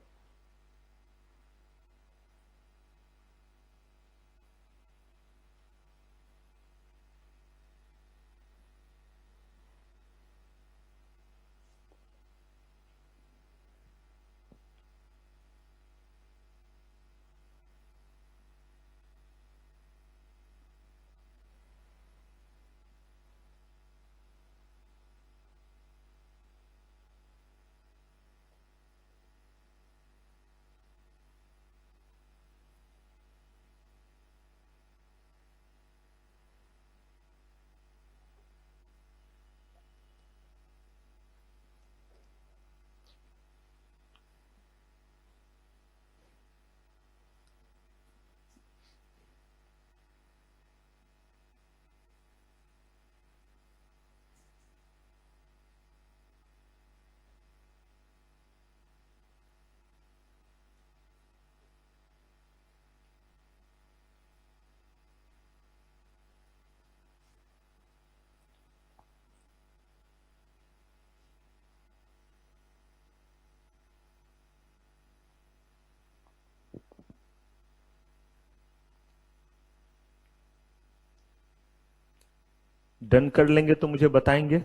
Speaker 1: डन कर लेंगे तो मुझे बताएंगे।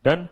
Speaker 1: डन।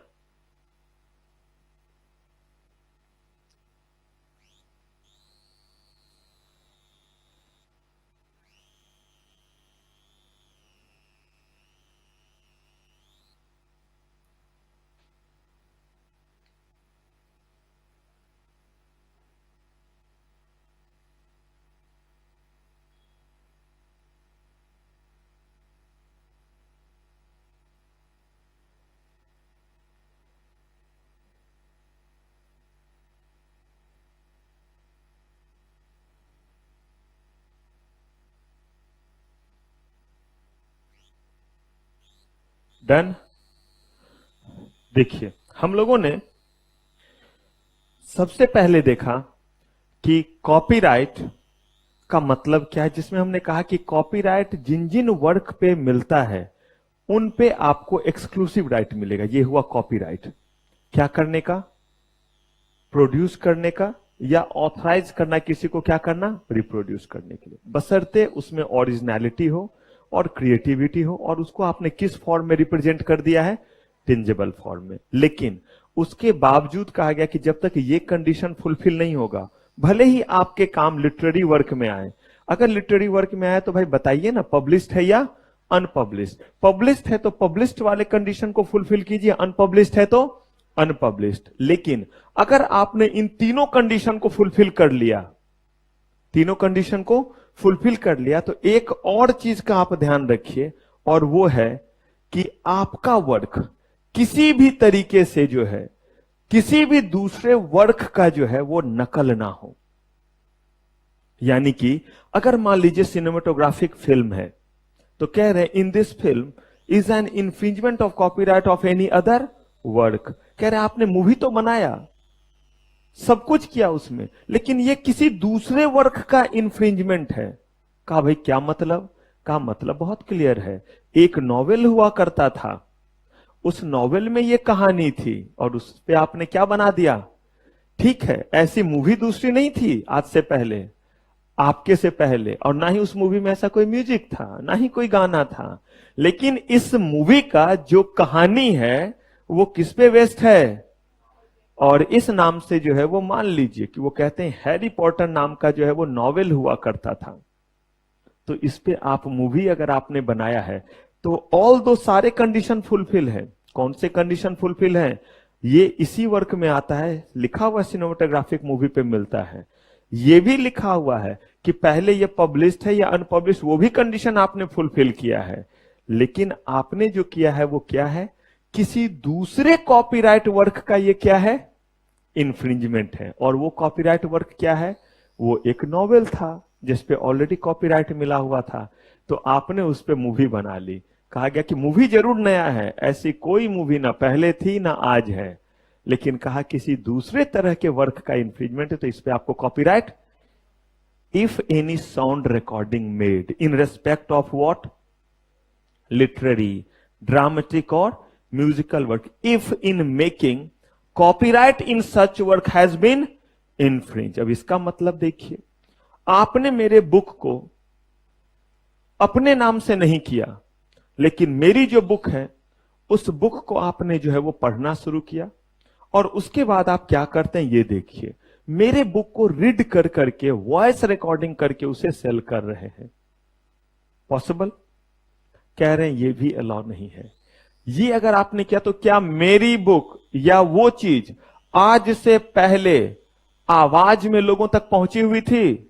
Speaker 1: डन। देखिए, हम लोगों ने सबसे पहले देखा कि कॉपीराइट का मतलब क्या है, जिसमें हमने कहा कि कॉपीराइट जिन जिन वर्क पे मिलता है उन पे आपको एक्सक्लूसिव राइट मिलेगा। ये हुआ कॉपीराइट। क्या करने का? प्रोड्यूस करने का, या ऑथराइज करना किसी को क्या करना? रिप्रोड्यूस करने के लिए, बशर्ते उसमें ओरिजिनलिटी हो और क्रिएटिविटी हो, और उसको आपने किस फॉर्म में रिप्रेजेंट कर दिया है? टेंजिबल फॉर्म में। लेकिन उसके बावजूद कहा गया कि जब तक ये कंडीशन फुलफिल नहीं होगा, भले ही आपके काम लिटरेरी वर्क में आए, अगर लिटरेरी वर्क में आए तो भाई बताइए ना, पब्लिश्ड है या अनपब्लिश्ड? पब्लिश्ड है तो पब्लिश्ड वाले कंडीशन को फुलफिल कीजिए, अनपब्लिश्ड है तो अनपब्लिश्ड। लेकिन अगर आपने इन तीनों कंडीशन को फुलफिल कर लिया, तीनों कंडीशन को फुलफिल कर लिया, तो एक और चीज का आप ध्यान रखिए, और वो है कि आपका वर्क किसी भी तरीके से जो है, किसी भी दूसरे वर्क का जो है वो नकल ना हो। यानी कि अगर मान लीजिए सिनेमेटोग्राफिक फिल्म है, तो कह रहे हैं in this film is an infringement of copyright of any other work. कह रहे हैं आपने मूवी तो बनाया, सब कुछ किया उसमें, लेकिन ये किसी दूसरे वर्क का इंफ्रिंजमेंट है। कहा भाई क्या मतलब? का मतलब बहुत क्लियर है। एक नॉवेल हुआ करता था, उस नॉवेल में ये कहानी थी, और उस पे आपने क्या बना दिया? ठीक है, ऐसी मूवी दूसरी नहीं थी आज से पहले, आपके से पहले, और ना ही उस मूवी में ऐसा कोई म्यूजिक था, ना ही कोई गाना था, लेकिन इस मूवी का जो कहानी है वो किस पे बेस्ड है? और इस नाम से जो है वो मान लीजिए कि वो कहते हैं हैरी पॉटर नाम का जो है वो नॉवेल हुआ करता था। तो इस पे आप मूवी अगर आपने बनाया है तो ऑल दो सारे कंडीशन फुलफिल है। कौन से कंडीशन फुलफिल है? ये इसी वर्क में आता है, लिखा हुआ सिनेमेटोग्राफिक मूवी पे मिलता है। ये भी लिखा हुआ है कि पहले ये पब्लिश्ड है या अनपब्लिश्ड, वो भी कंडीशन आपने फुलफिल किया है। लेकिन आपने जो किया है वो क्या है? किसी दूसरे कॉपीराइट वर्क का ये क्या है? इंफ्रिंजमेंट है। और वो कॉपीराइट वर्क क्या है? वो एक नॉवेल था जिसपे ऑलरेडी कॉपीराइट मिला हुआ था, तो आपने उस पे मूवी बना ली। कहा गया कि मूवी जरूर नया है, ऐसी कोई मूवी ना पहले थी ना आज है, लेकिन कहा किसी दूसरे तरह के वर्क का इंफ्रिंजमेंट है, तो इस पे आपको copyright. If any sound recording made in respect of what? Literary, dramatic और musical work, if in making copyright in such work has been infringe. अब इसका मतलब देखिए, आपने मेरे बुक को अपने नाम से नहीं किया, लेकिन मेरी जो बुक है उस बुक को आपने जो है वो पढ़ना शुरू किया, और उसके बाद आप क्या करते हैं ये देखिए, मेरे बुक को रीड कर करके वॉइस रिकॉर्डिंग करके उसे सेल कर रहे हैं। पॉसिबल? कह रहे हैं ये भी अलाउ नहीं है। ये अगर आपने किया तो क्या मेरी बुक या वो चीज आज से पहले आवाज में लोगों तक पहुंची हुई थी?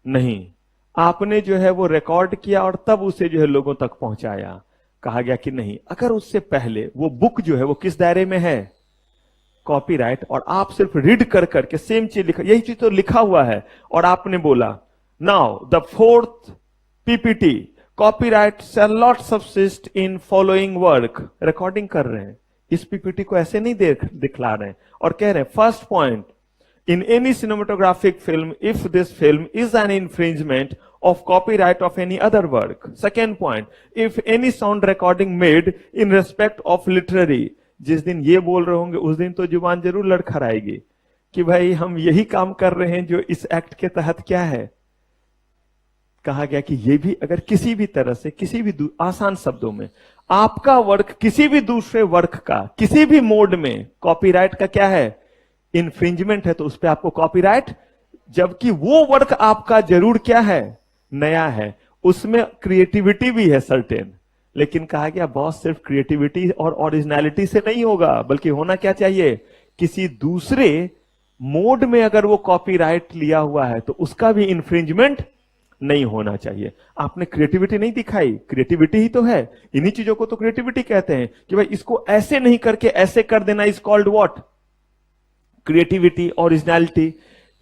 Speaker 1: नहीं, आपने जो है वो रिकॉर्ड किया और तब उसे जो है लोगों तक पहुंचाया। कहा गया कि नहीं, अगर उससे पहले वो बुक जो है वो किस दायरे में है? कॉपीराइट। और आप सिर्फ रीड कर करके सेम चीज लिखा, यही चीज तो लिखा हुआ है, और आपने बोला now the fourth PPT copyright shall not subsist in following work. Recording कर रहे हैं, इस पीपीटी को ऐसे नहीं दिखला रहे हैं, और कह रहे हैं first point, in any cinematographic film if this film is an infringement of copyright of any other work. Second point, if any sound recording made in respect of literary, जिस दिन ये बोल रहे होंगे उस दिन तो जुबान जरूर लड़खड़ाएगी कि भाई हम यही काम कर रहे हैं जो इस एक्ट के तहत क्या है। कहा गया कि ये भी अगर किसी भी तरह से, किसी भी आसान शब्दों में आपका वर्क किसी भी दूसरे वर्क का किसी भी मोड में कॉपीराइट का क्या है, इन्फ्रिंजमेंट है, तो उस पर आपको कॉपीराइट, जबकि वो वर्क आपका जरूर क्या है, नया है, उसमें क्रिएटिविटी भी है सर्टेन, लेकिन कहा गया बॉस सिर्फ क्रिएटिविटी और ओरिजिनलिटी से नहीं होगा, बल्कि होना क्या चाहिए, किसी दूसरे मोड में अगर वो कॉपीराइट लिया हुआ है तो उसका भी इन्फ्रिंजमेंट नहीं होना चाहिए। आपने क्रिएटिविटी नहीं दिखाई, क्रिएटिविटी ही तो है, इन्हीं चीजों को तो क्रिएटिविटी कहते हैं कि भाई इसको ऐसे नहीं करके ऐसे कर देना, is called what, creativity, originality.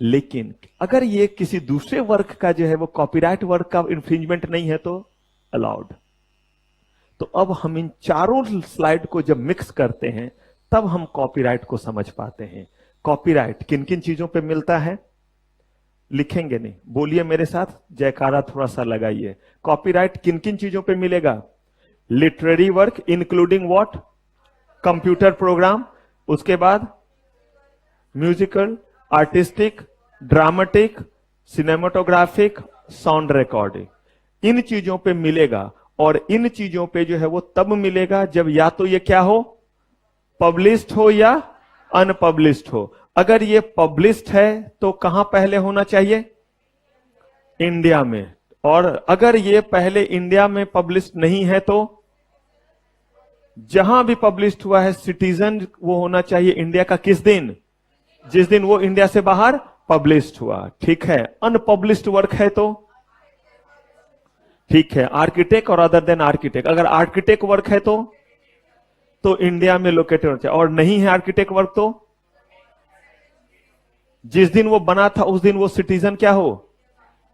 Speaker 1: लेकिन अगर ये किसी दूसरे वर्क का जो है वो कॉपीराइट वर्क का इंफ्रिंजमेंट नहीं है तो अलाउड। तो अब हम इन चारों स्लाइड को जब मिक्स करते हैं तब हम कॉपीराइट को समझ पाते हैं। कॉपीराइट किन किन चीजों पे मिलता है, लिखेंगे नहीं, बोलिए मेरे साथ, जयकारा थोड़ा सा लगाइए। कॉपीराइट किन किन चीजों पे मिलेगा, literary work including what, computer program, उसके बाद musical, artistic, dramatic, cinematographic, sound recording, इन चीजों पे मिलेगा। और इन चीजों पे जो है वो तब मिलेगा जब या तो ये क्या हो, पब्लिश्ड हो या अनपब्लिश्ड हो। अगर ये पब्लिश्ड है तो कहां पहले होना चाहिए, इंडिया में। और अगर ये पहले इंडिया में पब्लिश्ड नहीं है तो जहां भी पब्लिश्ड हुआ है सिटीजन वो होना चाहिए इंडिया का, किस दिन, जिस दिन वो इंडिया से बाहर पब्लिश्ड हुआ। ठीक है, अनपब्लिश्ड वर्क है तो ठीक है, आर्किटेक्ट और अदर देन आर्किटेक्ट, अगर आर्किटेक्ट वर्क है तो इंडिया में लोकेटेड होना चाहिए, और नहीं है आर्किटेक्ट वर्क तो जिस दिन वो बना था उस दिन वो सिटीजन क्या हो।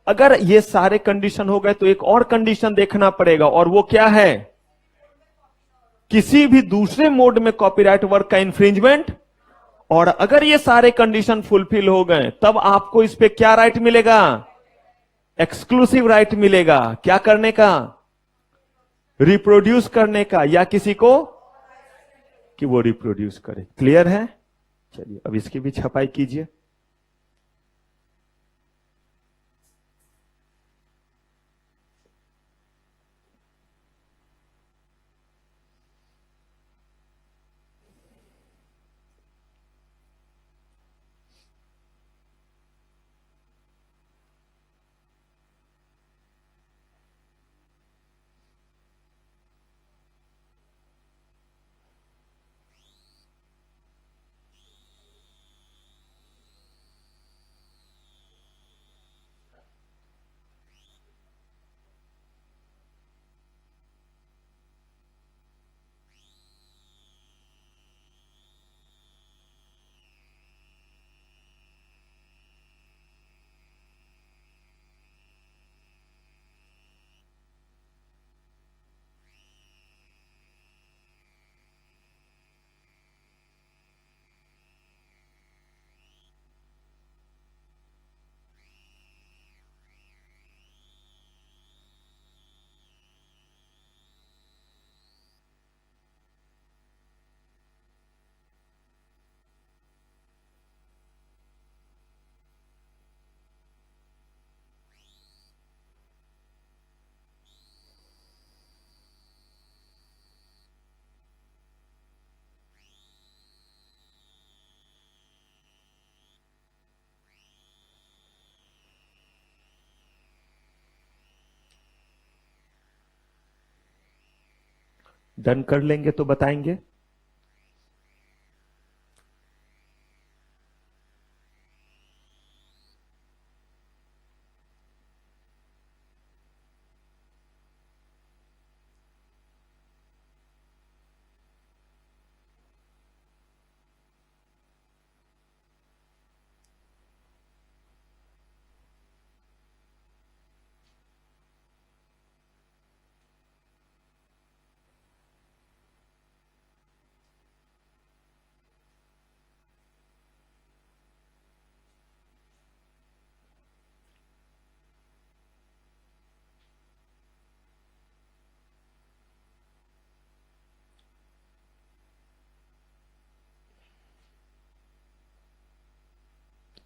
Speaker 1: अगर ये सारे कंडीशन हो गए तो एक और कंडीशन देखना पड़ेगा, और वो क्या है, किसी भी दूसरे मोड में कॉपीराइट वर्क का इंफ्रिंजमेंट। और अगर ये सारे कंडीशन फुलफिल हो गए तब आपको इस पे क्या राइट मिलेगा, एक्सक्लूसिव राइट मिलेगा, क्या करने का, रिप्रोड्यूस करने का, या किसी को कि वो रिप्रोड्यूस करे। क्लियर है, चलिए अब इसकी भी छपाई कीजिए। डन कर लेंगे तो बताएंगे।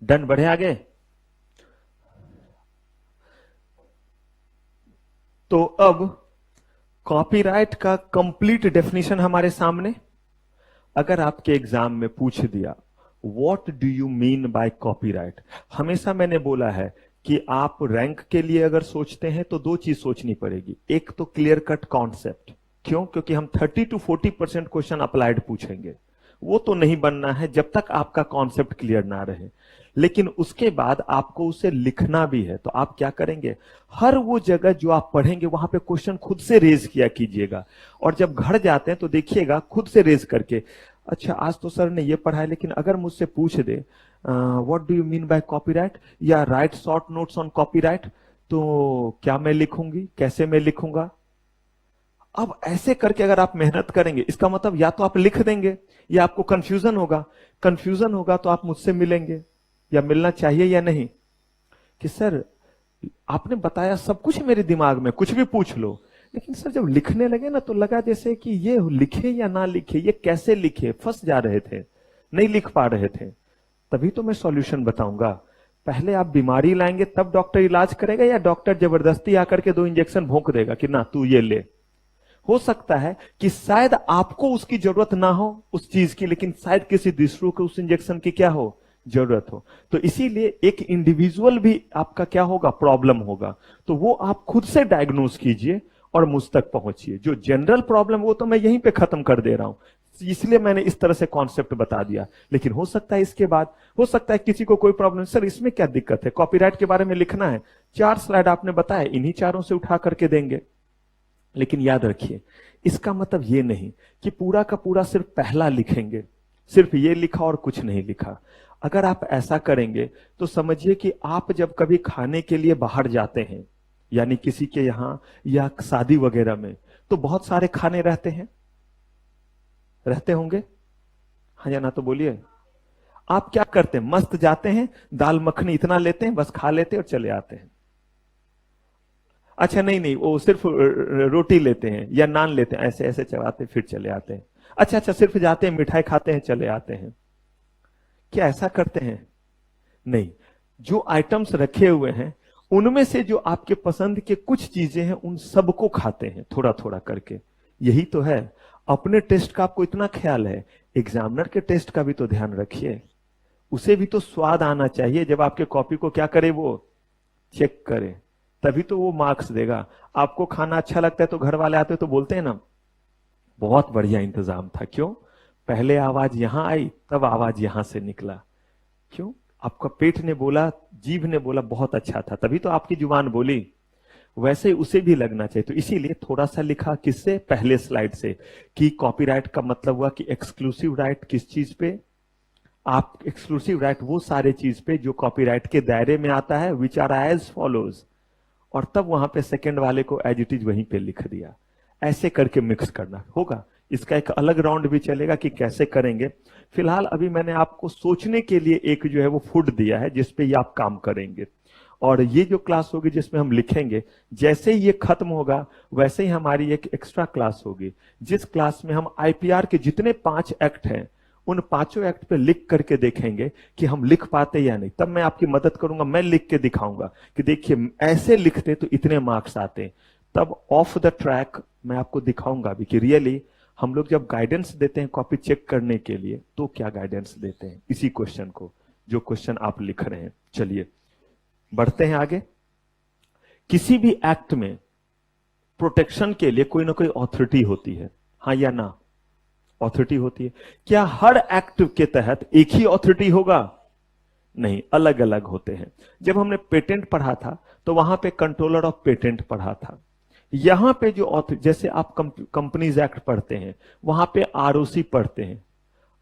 Speaker 1: डन, बढ़े आगे। तो अब कॉपीराइट का कंप्लीट डेफिनेशन हमारे सामने। अगर आपके एग्जाम में पूछ दिया what do you mean by copyright, हमेशा मैंने बोला है कि आप रैंक के लिए अगर सोचते हैं तो दो चीज सोचनी पड़ेगी। एक तो क्लियर कट कॉन्सेप्ट, क्यों? क्योंकि हम 30 to 40% क्वेश्चन अप्लाइड पूछेंगे, वो तो नहीं बनना है जब तक आपका कॉन्सेप्ट क्लियर ना रहे। लेकिन उसके बाद आपको उसे लिखना भी है, तो आप क्या करेंगे, हर वो जगह जो आप पढ़ेंगे वहां पे क्वेश्चन खुद से रेज किया कीजिएगा। और जब घर जाते हैं तो देखिएगा खुद से रेज करके, अच्छा आज तो सर ने ये पढ़ा है, लेकिन अगर मुझसे पूछ दे what do you mean by copyright या right short notes on copyright, तो क्या मैं लिखूंगी, कैसे मैं लिखूंगा। अब ऐसे करके अगर आप मेहनत करेंगे, इसका मतलब या तो आप लिख देंगे या आपको कंफ्यूजन होगा। कंफ्यूजन होगा तो आप मुझसे मिलेंगे, या मिलना चाहिए या नहीं, कि सर आपने बताया सब कुछ मेरे दिमाग में, कुछ भी पूछ लो। लेकिन सर जब लिखने लगे ना तो लगा जैसे कि ये लिखे या ना लिखे, ये कैसे लिखे, फंस जा रहे थे, नहीं लिख पा रहे थे। तभी तो मैं सॉल्यूशन बताऊंगा। पहले आप बीमारी लाएंगे तब डॉक्टर इलाज करेगा, या डॉक्टर जबरदस्ती आकर के 2 इंजेक्शन भोंक देगा कि ना तू ये ले। हो सकता है कि शायद आपको उसकी जरूरत ना हो उस चीज की, लेकिन शायद किसी दूसरों को उस इंजेक्शन की क्या हो, जरूरत हो। तो इसीलिए एक इंडिविजुअल भी आपका क्या होगा, प्रॉब्लम होगा। तो वो आप खुद से डायग्नोज कीजिए और मुझ तक पहुंचिए। जो जनरल प्रॉब्लम वो तो मैं यहीं पे खत्म कर दे रहा हूं, इसलिए मैंने इस तरह से कॉन्सेप्ट बता दिया। लेकिन हो सकता है इसके बाद, हो सकता है किसी को कोई प्रॉब्लम, सर इसमें क्या दिक्कत है, कॉपीराइट के बारे में लिखना है, 4 स्लाइड आपने बताया, इन्हीं चारों से उठा करके देंगे। लेकिन याद रखिए, इसका मतलब ये नहीं कि पूरा का पूरा सिर्फ पहला लिखेंगे, सिर्फ ये लिखा और कुछ नहीं लिखा। अगर आप ऐसा करेंगे तो समझिए कि आप जब कभी खाने के लिए बाहर जाते हैं, यानी किसी के यहां या शादी वगैरह में, तो बहुत सारे खाने रहते हैं, रहते होंगे, हाँ या ना, तो बोलिए। आप क्या करते हैं, मस्त जाते हैं, दाल मखनी इतना लेते हैं, बस खा लेते हैं और चले आते हैं। अच्छा नहीं नहीं, वो सिर्फ रोटी लेते हैं या नान लेते हैं, ऐसे ऐसे चबाते फिर चले आते हैं। अच्छा अच्छा, सिर्फ जाते हैं, मिठाई खाते हैं, चले आते हैं। क्या ऐसा करते हैं? नहीं। जो आइटम्स रखे हुए हैं उनमें से जो आपके पसंद के कुछ चीजें हैं उन सबको खाते हैं थोड़ा थोड़ा करके। यही तो है। अपने टेस्ट का आपको इतना ख्याल है, एग्जामिनर के टेस्ट का भी तो ध्यान रखिए। उसे भी तो स्वाद आना चाहिए, जब आपके कॉपी को क्या करे, वो चेक करे, तभी तो वो मार्क्स देगा। आपको खाना अच्छा लगता है तो घर वाले आते तो बोलते हैं ना, बहुत बढ़िया इंतजाम था। क्यों? पहले आवाज यहां आई, तब आवाज यहां से निकला। क्यों? आपका पेट ने बोला, जीभ ने बोला बहुत अच्छा था, तभी तो आपकी जुबान बोली। वैसे उसे भी लगना चाहिए। तो इसीलिए थोड़ा सा लिखा, किससे, पहले स्लाइड से, कि कॉपीराइट का मतलब हुआ कि एक्सक्लूसिव राइट किस चीज पे, आप एक्सक्लूसिव राइट वो सारे चीज पे जो कॉपीराइट के दायरे में आता है, विच आर एज फॉलोज। और तब वहां पे सेकंड वाले को एज इट इज वहीं पे लिख दिया। ऐसे करके मिक्स करना होगा। इसका एक अलग राउंड भी चलेगा कि कैसे करेंगे। फिलहाल अभी मैंने आपको सोचने के लिए एक जो है वो फुट दिया है, जिसपे ये आप काम करेंगे। और ये जो क्लास होगी जिसमें हम लिखेंगे, जैसे ही ये खत्म होगा वैसे ही हमारी एक एक्स्ट्रा क्लास होगी, जिस क्लास में हम आईपीआर के जितने 5 एक्ट हैं उन 5 एक्ट पे लिख करके देखेंगे कि हम लिख पाते या नहीं। तब मैं आपकी मदद करूंगा, मैं लिख के दिखाऊंगा कि देखिए ऐसे लिखते तो इतने मार्क्स आते। तब ऑफ द ट्रैक मैं आपको दिखाऊंगा भी कि रियली हम लोग जब गाइडेंस देते हैं कॉपी चेक करने के लिए तो क्या गाइडेंस देते हैं इसी क्वेश्चन को, जो क्वेश्चन आप लिख रहे हैं। चलिए बढ़ते हैं आगे। किसी भी एक्ट में प्रोटेक्शन के लिए कोई ना कोई ऑथोरिटी होती है, हाँ या ना? ऑथोरिटी होती है। क्या हर एक्ट के तहत एक ही ऑथोरिटी होगा? नहीं, अलग अलग होते हैं। जब हमने पेटेंट पढ़ा था तो वहां पे कंट्रोलर ऑफ पेटेंट पढ़ा था। यहां पे जो जैसे आप कंपनीज एक्ट पढ़ते हैं, वहां पे आरओसी पढ़ते हैं,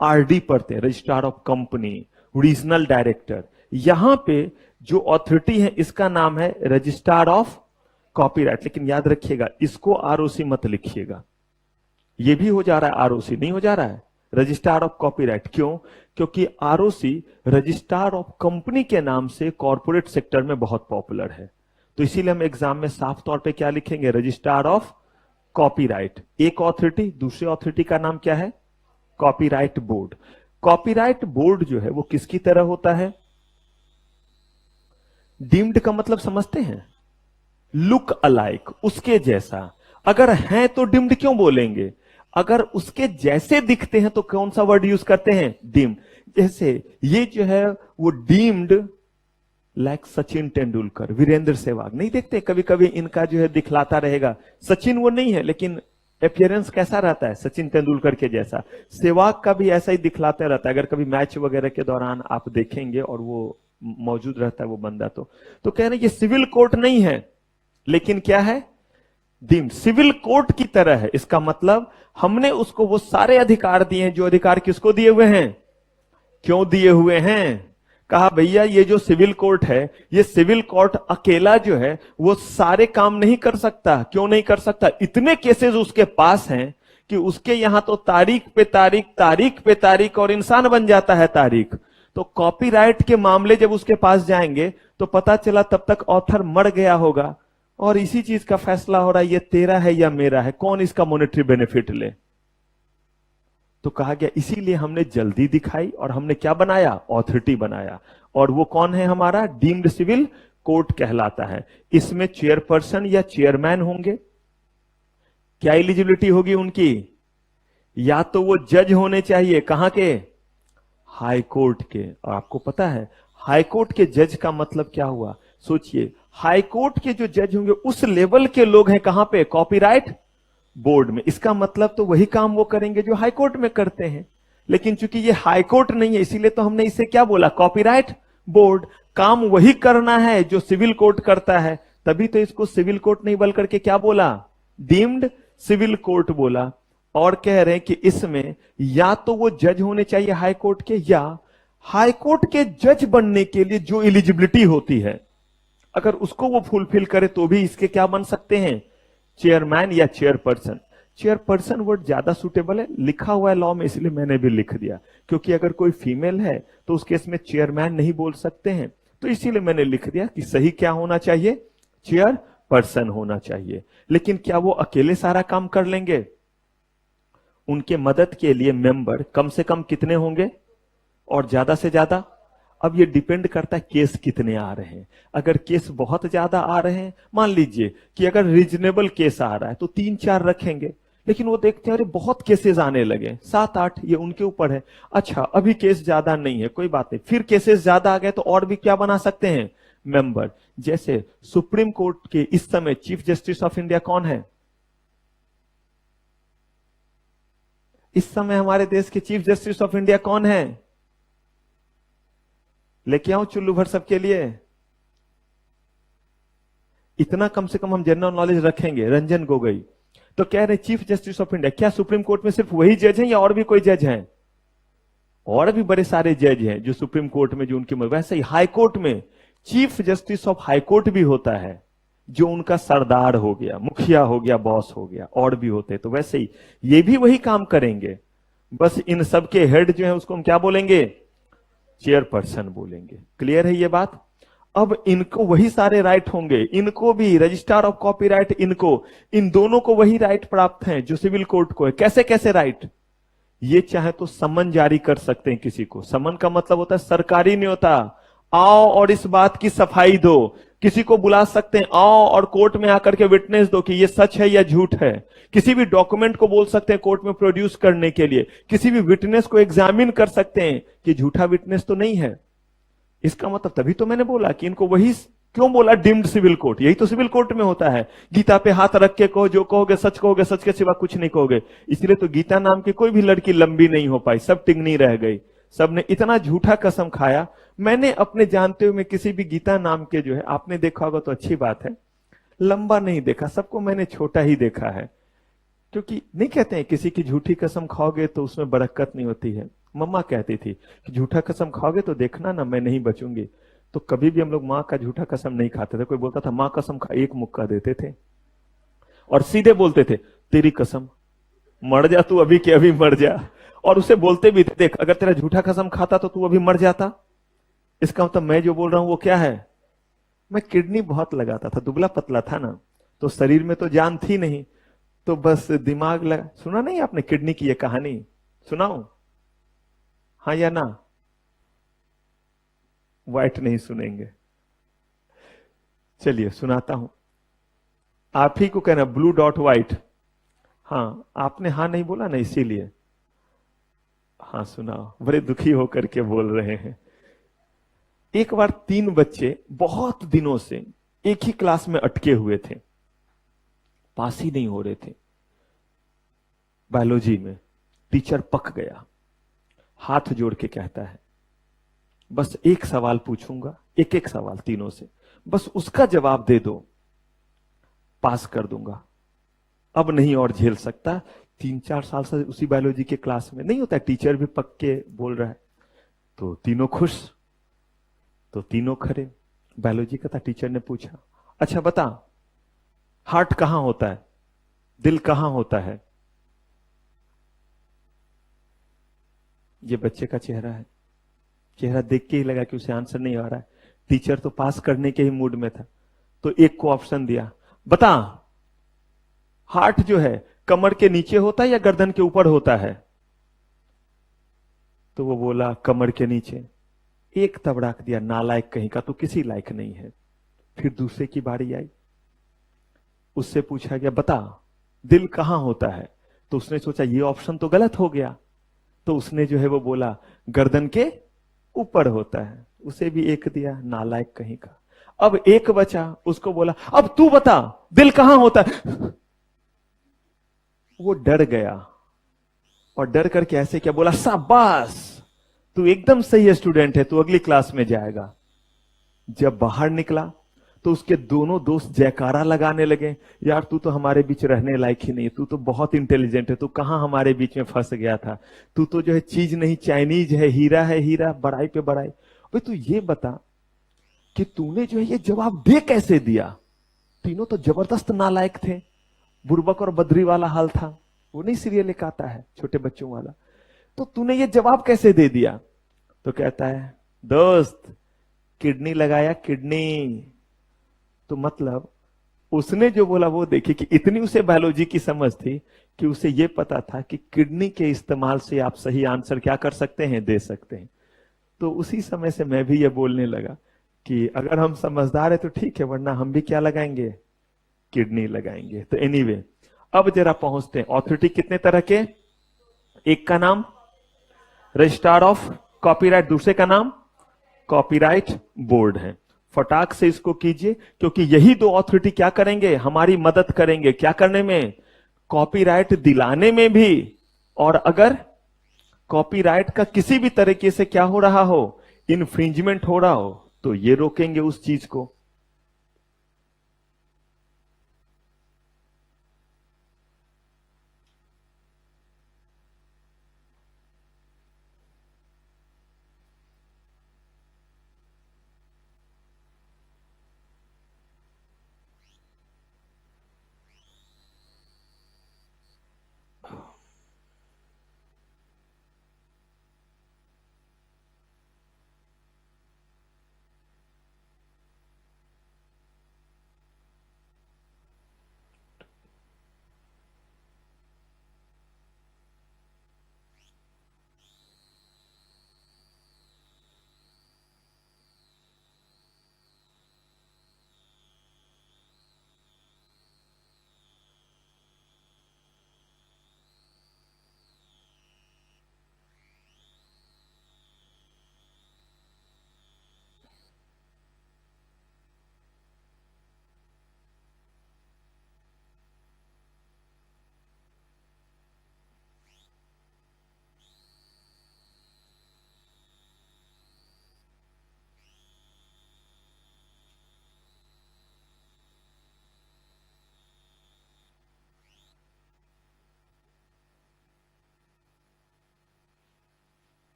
Speaker 1: आरडी पढ़ते हैं, registrar of company, regional director. यहां पे जो ऑथोरिटी है इसका नाम है रजिस्ट्रार ऑफ कॉपीराइट। लेकिन याद रखिएगा, इसको आरओसी मत लिखिएगा। ये भी हो जा रहा है, आरओसी नहीं हो जा रहा है, रजिस्ट्रार ऑफ कॉपीराइट। क्यों? क्योंकि आरओसी रजिस्ट्रार ऑफ कंपनी के नाम से कॉर्पोरेट सेक्टर में बहुत पॉपुलर है। तो इसीलिए हम एग्जाम में साफ तौर पे क्या लिखेंगे, रजिस्ट्रार ऑफ कॉपीराइट। एक ऑथोरिटी, दूसरी ऑथोरिटी का नाम क्या है, कॉपीराइट बोर्ड। कॉपीराइट बोर्ड जो है वो किसकी तरह होता है? डीम्ड का मतलब समझते हैं, लुक अलाइक, उसके जैसा। अगर हैं तो डिम्ड क्यों बोलेंगे? अगर उसके जैसे दिखते हैं तो कौन सा वर्ड यूज करते हैं? डीम्ड। जैसे ये जो है वो डीम्ड लाइक सचिन तेंदुलकर, वीरेंद्र सहवाग। नहीं देखते कभी कभी इनका जो है दिखलाता रहेगा, सचिन वो नहीं है लेकिन अपीयरेंस कैसा रहता है? सचिन तेंदुलकर के जैसा। सहवाग का भी ऐसा ही दिखलाता रहता है, अगर कभी मैच वगैरह के दौरान आप देखेंगे और वो मौजूद रहता है वो बंदा। तो कह रहे हैं ये सिविल कोर्ट नहीं है लेकिन क्या है? डीम्ड। सिविल कोर्ट की तरह है। इसका मतलब हमने उसको वो सारे अधिकार दिए हैं जो अधिकार किसको दिए हुए हैं? क्यों दिए हुए हैं? कहा भैया ये जो सिविल कोर्ट है, ये सिविल कोर्ट अकेला जो है वो सारे काम नहीं कर सकता। क्यों नहीं कर सकता? इतने केसेस उसके पास हैं कि उसके यहां तो तारीख पे तारीख, तारीख पे तारीख, और इंसान बन जाता है तारीख। तो कॉपीराइट के मामले जब उसके पास जाएंगे तो पता चला तब तक ऑथर मर गया होगा और इसी चीज का फैसला हो रहा है ये तेरा है या मेरा है, कौन इसका मॉनेटरी बेनिफिट ले। तो कहा गया इसीलिए हमने जल्दी दिखाई और हमने क्या बनाया? ऑथोरिटी बनाया। और वो कौन है हमारा? डीम्ड सिविल कोर्ट कहलाता है। इसमें चेयरपर्सन या चेयरमैन होंगे। क्या एलिजिबिलिटी होगी उनकी? या तो वो जज होने चाहिए, कहां के? हाई कोर्ट के। और आपको पता है हाई कोर्ट के जज का मतलब क्या हुआ? सोचिए, हाई कोर्ट के जो जज होंगे उस लेवल के लोग हैं कहां पे? कॉपीराइट बोर्ड में। इसका मतलब तो वही काम वो करेंगे जो हाई कोर्ट में करते हैं। लेकिन चूंकि ये हाई कोर्ट नहीं है इसीलिए तो हमने इसे क्या बोला? Copyright board. काम वही करना है जो सिविल कोर्ट करता है, तभी तो इसको सिविल कोर्ट नहीं बल करके क्या बोला? डीम्ड सिविल कोर्ट बोला। और कह रहे हैं कि इसमें या तो वो जज होने चाहिए हाई कोर्ट के, या हाई कोर्ट के जज बनने के लिए जो एलिजिबिलिटी होती है अगर उसको वो फुलफिल करे तो भी इसके क्या बन सकते हैं? चेयरमैन या चेयरपर्सन। चेयरपर्सन वर्ड ज्यादा सुटेबल है, लिखा हुआ है लॉ में इसलिए मैंने भी लिख दिया, क्योंकि अगर कोई फीमेल है तो उस केस में चेयरमैन नहीं बोल सकते हैं, तो इसीलिए मैंने लिख दिया कि सही क्या होना चाहिए? चेयरपर्सन होना चाहिए। लेकिन क्या वो अकेले सारा काम कर लेंगे? उनके मदद के लिए मेंबर कम से कम कितने होंगे और ज्यादा से ज्यादा? अब ये डिपेंड करता है केस कितने आ रहे हैं। अगर केस बहुत ज्यादा आ रहे हैं, मान लीजिए कि अगर रीजनेबल केस आ रहा है तो 3-4 रखेंगे, लेकिन वो देखते हैं अरे बहुत केसेस आने लगे 7-8, ये उनके ऊपर है। अच्छा अभी केस ज्यादा नहीं है, कोई बात नहीं, फिर केसेस ज्यादा आ गए तो और भी क्या बना सकते हैं? मेंबर। जैसे सुप्रीम कोर्ट के इस समय चीफ जस्टिस ऑफ इंडिया कौन है? इस समय हमारे देश के चीफ जस्टिस ऑफ इंडिया कौन है? लेके आऊं चुल्लू भर सबके लिए? इतना कम से कम हम जनरल नॉलेज रखेंगे। रंजन गोगोई। तो कह रहे चीफ जस्टिस ऑफ इंडिया, क्या सुप्रीम कोर्ट में सिर्फ वही जज हैं या और भी कोई जज हैं? और भी बड़े सारे जज हैं जो सुप्रीम कोर्ट में जो उनकी, वैसे ही हाई कोर्ट में chief justice of high court भी होता है जो उनका सरदार हो गया, मुखिया हो गया, बॉस हो गया, और भी होते। तो वैसे ही ये भी वही काम करेंगे, बस इन सब के हेड जो है उसको हम क्या बोलेंगे? चेयरपर्सन बोलेंगे। क्लियर है ये बात? अब इनको वही सारे राइट होंगे, इनको भी रजिस्ट्रार ऑफ कॉपीराइट, इनको, इन दोनों को वही राइट प्राप्त हैं जो सिविल कोर्ट को है। कैसे कैसे राइट? ये चाहे तो समन जारी कर सकते हैं किसी को। समन का मतलब होता है सरकारी न्योता, आओ और इस बात की सफाई दो। किसी को बुला सकते हैं, आओ और कोर्ट में आकर के विटनेस दो कि ये सच है या झूठ है। किसी भी डॉक्यूमेंट को बोल सकते हैं कोर्ट में प्रोड्यूस करने के लिए। किसी भी विटनेस को एग्जामिन कर सकते हैं कि झूठा विटनेस तो नहीं है। इसका मतलब तभी तो मैंने बोला कि इनको वही, क्यों बोला डीम्ड सिविल कोर्ट? यही तो सिविल कोर्ट में होता है। गीता पे हाथ रख के कहो, जो कहोगे सच कहोगे, सच के सिवा कुछ नहीं कहोगे। इसलिए तो गीता नाम की कोई भी लड़की लंबी नहीं हो पाई, सब टिंगनी रह गई। सबने इतना झूठा कसम खाया। मैंने अपने जानते हुए किसी भी गीता नाम के जो है, आपने देखा होगा तो अच्छी बात है, लंबा नहीं देखा, सबको मैंने छोटा ही देखा है। क्योंकि नहीं कहते हैं किसी की झूठी कसम खाओगे तो उसमें बरकत नहीं होती है। मम्मा कहती थी कि झूठा कसम खाओगे तो देखना ना मैं नहीं बचूंगी। तो कभी भी हम लोग माँ का झूठा कसम नहीं खाते थे। कोई बोलता था माँ कसम खा, एक मुक्का देते थे और सीधे बोलते थे तेरी कसम, मर जा तू अभी के अभी मर जा। और उसे बोलते भी थे देख अगर तेरा झूठा कसम खाता तो तू अभी मर जाता। इसका मतलब मैं जो बोल रहा हूं वो क्या है? मैं किडनी बहुत लगाता था, दुबला पतला था ना, तो शरीर में तो जान थी नहीं, तो बस दिमाग लगा। सुना नहीं आपने किडनी की ये कहानी? सुनाऊं? हाँ या ना? व्हाइट नहीं सुनेंगे, चलिए सुनाता हूं। आप ही को कहना ब्लू डॉट व्हाइट। हाँ, आपने हाँ नहीं बोला ना, इसीलिए हाँ सुनाओ, बड़े दुखी होकर के बोल रहे हैं। एक बार 3 बच्चे बहुत दिनों से एक ही क्लास में अटके हुए थे, पास ही नहीं हो रहे थे बायोलॉजी में। टीचर पक गया, हाथ जोड़ के कहता है बस एक सवाल पूछूंगा, एक एक सवाल तीनों से, बस उसका जवाब दे दो, पास कर दूंगा, अब नहीं और झेल सकता। 3-4 साल से उसी बायोलॉजी के क्लास में, नहीं होता टीचर भी पक के बोल रहा है। तो तीनों खुश, तो तीनों खड़े। बायोलॉजी का था, टीचर ने पूछा अच्छा बता, हार्ट कहां होता है, दिल कहां होता है? ये बच्चे का चेहरा है, चेहरा देख के ही लगा कि उसे आंसर नहीं आ रहा है। टीचर तो पास करने के ही मूड में था, तो एक को ऑप्शन दिया, बता हार्ट जो है कमर के नीचे होता है या गर्दन के ऊपर होता है? तो वो बोला कमर के नीचे। एक तबड़ाक दिया, नालायक कहीं का, तो किसी लायक नहीं है। फिर दूसरे की बारी आई, उससे पूछा गया बता दिल कहां होता है? तो उसने सोचा ये ऑप्शन तो गलत हो गया, तो उसने जो है वो बोला गर्दन के ऊपर होता है। उसे भी एक दिया, नालायक कहीं का। अब एक बचा, उसको बोला अब तू बता दिल कहां होता है? वो डर गया, और डर करके ऐसे क्या बोला, शाबाश तू एकदम सही स्टूडेंट है, तू अगली क्लास में जाएगा। जब बाहर निकला तो उसके दोनों दोस्त जयकारा लगाने लगे, यार तू तो हमारे बीच रहने लायक ही नहीं, तू तो बहुत इंटेलिजेंट है, तू कहां हमारे बीच में फंस गया था, तू तो जो है चीज नहीं चाइनीज है हीरा, बड़ाई पे बड़ाई। भाई तू ये बता कि तूने जो है ये जवाब दे कैसे दिया? तीनों तो जबरदस्त नालायक थे, बुर्बक और बद्री वाला हाल था, वो नहीं सीरियल एक आता है छोटे बच्चों वाला, तो तूने ये जवाब कैसे दे दिया? तो कहता है दोस्त किडनी लगाया, किडनी। तो मतलब उसने जो बोला वो देखिए कि इतनी उसे बायोलॉजी की समझ थी कि उसे ये पता था कि किडनी के इस्तेमाल से आप सही आंसर क्या कर सकते हैं, दे सकते हैं। तो उसी समय से मैं भी ये बोलने लगा कि अगर हम समझदार है तो ठीक है, वरना हम भी क्या लगाएंगे, किडनी लगाएंगे। तो एनीवे अब जरा पहुंचते हैं, ऑथोरिटी कितने तरह के? एक का नाम रजिस्ट्रार ऑफ कॉपीराइट, दूसरे का नाम कॉपीराइट बोर्ड है। फटाक से इसको कीजिए, क्योंकि यही दो अथॉरिटी क्या करेंगे, हमारी मदद करेंगे क्या करने में, कॉपीराइट दिलाने में भी। और अगर कॉपीराइट का किसी भी तरीके से क्या हो रहा हो, इन्फ्रिंजमेंट हो रहा हो, तो ये रोकेंगे उस चीज को।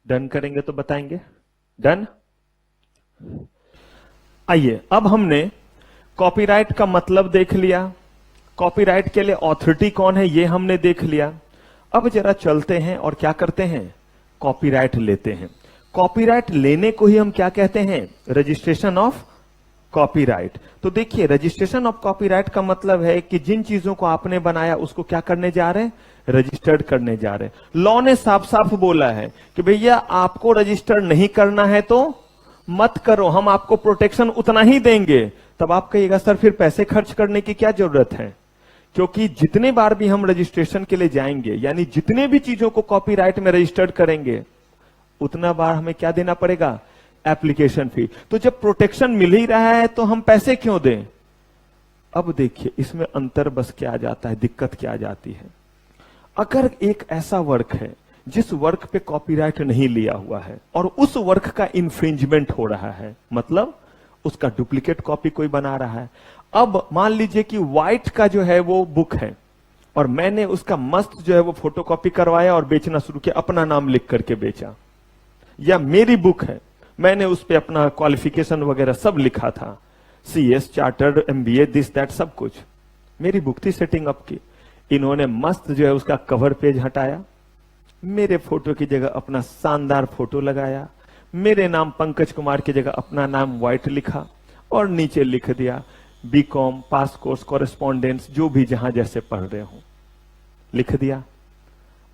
Speaker 1: डन करेंगे तो बताएंगे, डन। आइए अब हमने कॉपीराइट का मतलब देख लिया, कॉपीराइट के लिए ऑथोरिटी कौन है ये हमने देख लिया। अब जरा चलते हैं और क्या करते हैं, कॉपीराइट लेते हैं। कॉपीराइट लेने को ही हम क्या कहते हैं, रजिस्ट्रेशन ऑफ कॉपीराइट। तो देखिए रजिस्ट्रेशन ऑफ कॉपीराइट का मतलब है कि जिन चीजों को आपने बनाया उसको क्या करने जा रहे हैं, रजिस्टर्ड करने जा रहे हैं। लॉ ने साफ साफ बोला है कि भैया आपको रजिस्टर नहीं करना है तो मत करो, हम आपको प्रोटेक्शन उतना ही देंगे। तब आप कहिएगा सर फिर पैसे खर्च करने की क्या जरूरत है, क्योंकि जितने बार भी हम रजिस्ट्रेशन के लिए जाएंगे, यानी जितने भी चीजों को कॉपीराइट में रजिस्टर्ड करेंगे, उतना बार हमें क्या देना पड़ेगा, एप्लीकेशन फी। तो जब प्रोटेक्शन मिल ही रहा है तो हम पैसे क्यों दें। अब देखिए इसमें अंतर बस क्या आ जाता है, दिक्कत क्या आ जाती है। अगर एक ऐसा वर्क है जिस वर्क पे कॉपीराइट नहीं लिया हुआ है और उस वर्क का इन्फ्रिंजमेंट हो रहा है, मतलब उसका डुप्लीकेट कॉपी कोई बना रहा है। अब मान लीजिए कि व्हाइट का जो है वो बुक है और मैंने उसका मस्त जो है वो फोटोकॉपी करवाया और बेचना शुरू किया, अपना नाम लिख करके बेचा। या मेरी बुक है, मैंने उस पर अपना क्वालिफिकेशन वगैरह सब लिखा था, CS, chartered, MBA, this that सब कुछ मेरी बुक थी सेटिंग अप की। इन्होंने मस्त जो है उसका कवर पेज हटाया, मेरे फोटो की जगह अपना शानदार फोटो लगाया, मेरे नाम पंकज कुमार की जगह अपना नाम व्हाइट लिखा और नीचे लिख दिया BCom, पास कोर्स, कॉरेस्पॉन्डेंस, जो भी जहां जैसे पढ़ रहे हो लिख दिया।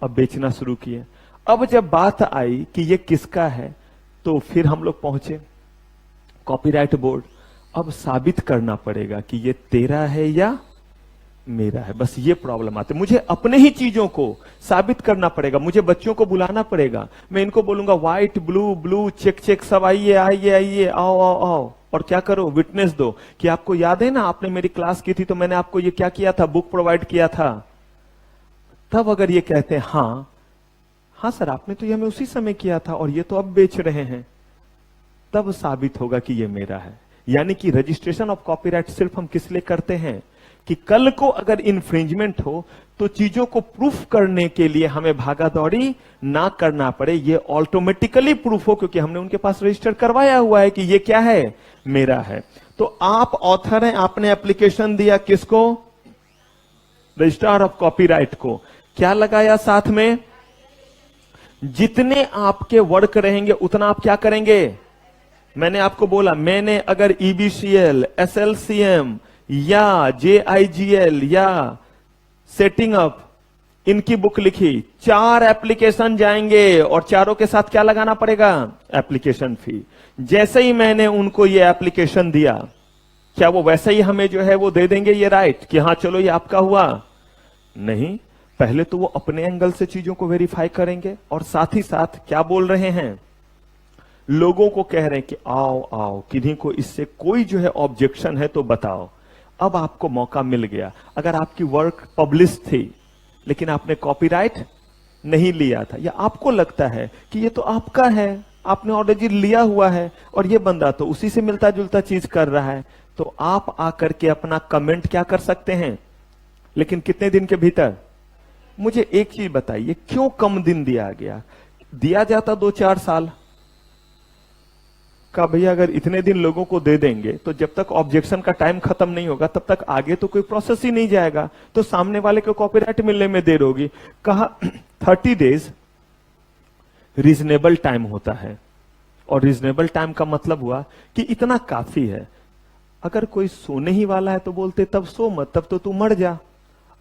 Speaker 1: अब बेचना शुरू किए। अब जब बात आई कि ये किसका है तो फिर हम लोग पहुंचे कॉपीराइट बोर्ड। अब साबित करना पड़ेगा कि ये तेरा है या मेरा है। बस ये प्रॉब्लम आती है, मुझे अपने ही चीजों को साबित करना पड़ेगा। मुझे बच्चों को बुलाना पड़ेगा, मैं इनको बोलूंगा white, blue, blue, check check, सब आइए आइए आइए, आओ आओ आओ, और क्या करो, विटनेस दो कि आपको याद है ना, आपने मेरी क्लास की थी तो मैंने आपको ये क्या किया था, बुक प्रोवाइड किया था। तब अगर ये कहते हैं हाँ हाँ सर आपने तो ये हमें उसी समय किया था और ये तो अब बेच रहे हैं, तब साबित होगा कि ये मेरा है। यानी कि रजिस्ट्रेशन ऑफ कॉपीराइट सिर्फ हम किस लिए करते हैं कि कल को अगर इन्फ्रिंजमेंट हो तो चीजों को प्रूफ करने के लिए हमें भागा दौड़ी ना करना पड़े, ये ऑटोमेटिकली प्रूफ हो क्योंकि हमने उनके पास रजिस्टर करवाया हुआ है कि ये क्या है, मेरा है। तो आप ऑथर हैं, आपने एप्लीकेशन दिया किसको, रजिस्ट्रार ऑफ कॉपीराइट को। क्या लगाया साथ में, जितने आपके वर्क रहेंगे उतना आप क्या करेंगे। मैंने आपको बोला, मैंने अगर EBCL, SLCM या JIGL या सेटिंग अप इनकी बुक लिखी, 4 एप्लीकेशन जाएंगे और चारों के साथ क्या लगाना पड़ेगा, एप्लीकेशन फी। जैसे ही मैंने उनको ये एप्लीकेशन दिया, क्या वो वैसे ही हमें जो है वो दे देंगे ये राइट कि हाँ चलो ये आपका हुआ, नहीं। पहले तो वो अपने एंगल से चीजों को वेरीफाई करेंगे और साथ ही साथ क्या बोल रहे हैं, लोगों को कह रहे हैं कि आओ आओ, किन्हीं को इससे कोई जो है ऑब्जेक्शन है तो बताओ। अब आपको मौका मिल गया। अगर आपकी वर्क पब्लिश थी लेकिन आपने कॉपीराइट नहीं लिया था, या आपको लगता है कि ये तो आपका है, आपने ऑलरेडी लिया हुआ है और ये बंदा तो उसी से मिलता जुलता चीज कर रहा है, तो आप आकर के अपना कमेंट क्या कर सकते हैं, लेकिन कितने दिन के भीतर। मुझे एक चीज बताइए, क्यों कम दिन दिया गया, दिया जाता 2-4 साल का, भैया अगर इतने दिन लोगों को दे देंगे तो जब तक ऑब्जेक्शन का टाइम खत्म नहीं होगा तब तक आगे तो कोई प्रोसेस ही नहीं जाएगा, तो सामने वाले को कॉपीराइट मिलने में देर होगी। कहा 30 डेज रीजनेबल टाइम होता है, और रीजनेबल टाइम का मतलब हुआ कि इतना काफी है। अगर कोई सोने ही वाला है तो बोलते तब सो मत, तब तो तू मर जा।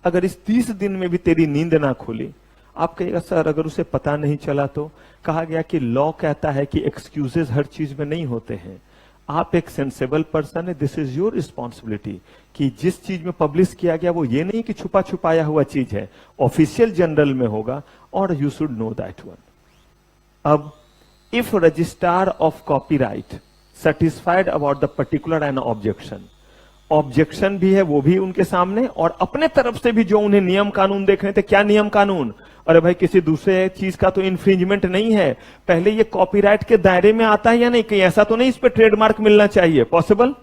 Speaker 1: अगर इस 30 दिन में भी तेरी नींद ना खुली, आप कहिएगा सर अगर उसे पता नहीं चला तो। कहा गया कि लॉ कहता है कि एक्सक्यूजेस हर चीज में नहीं होते हैं। आप एक सेंसेबल पर्सन है, दिस इज योर रिस्पॉन्सिबिलिटी कि जिस चीज में पब्लिश किया गया वो ये नहीं कि छुपा छुपाया हुआ चीज है, ऑफिशियल जनरल में होगा, और you should know that one. अब if registrar of copyright satisfied about the particular an objection, objection भी है वो भी उनके सामने, और अपने तरफ से भी जो उन्हें नियम कानून देख रहे थे, क्या नियम कानून, अरे भाई किसी दूसरे चीज का तो इन्फ्रिंजमेंट नहीं है, पहले ये कॉपीराइट के दायरे में आता है या नहीं, कहीं ऐसा तो नहीं इस पे ट्रेडमार्क मिलना चाहिए, पॉसिबल,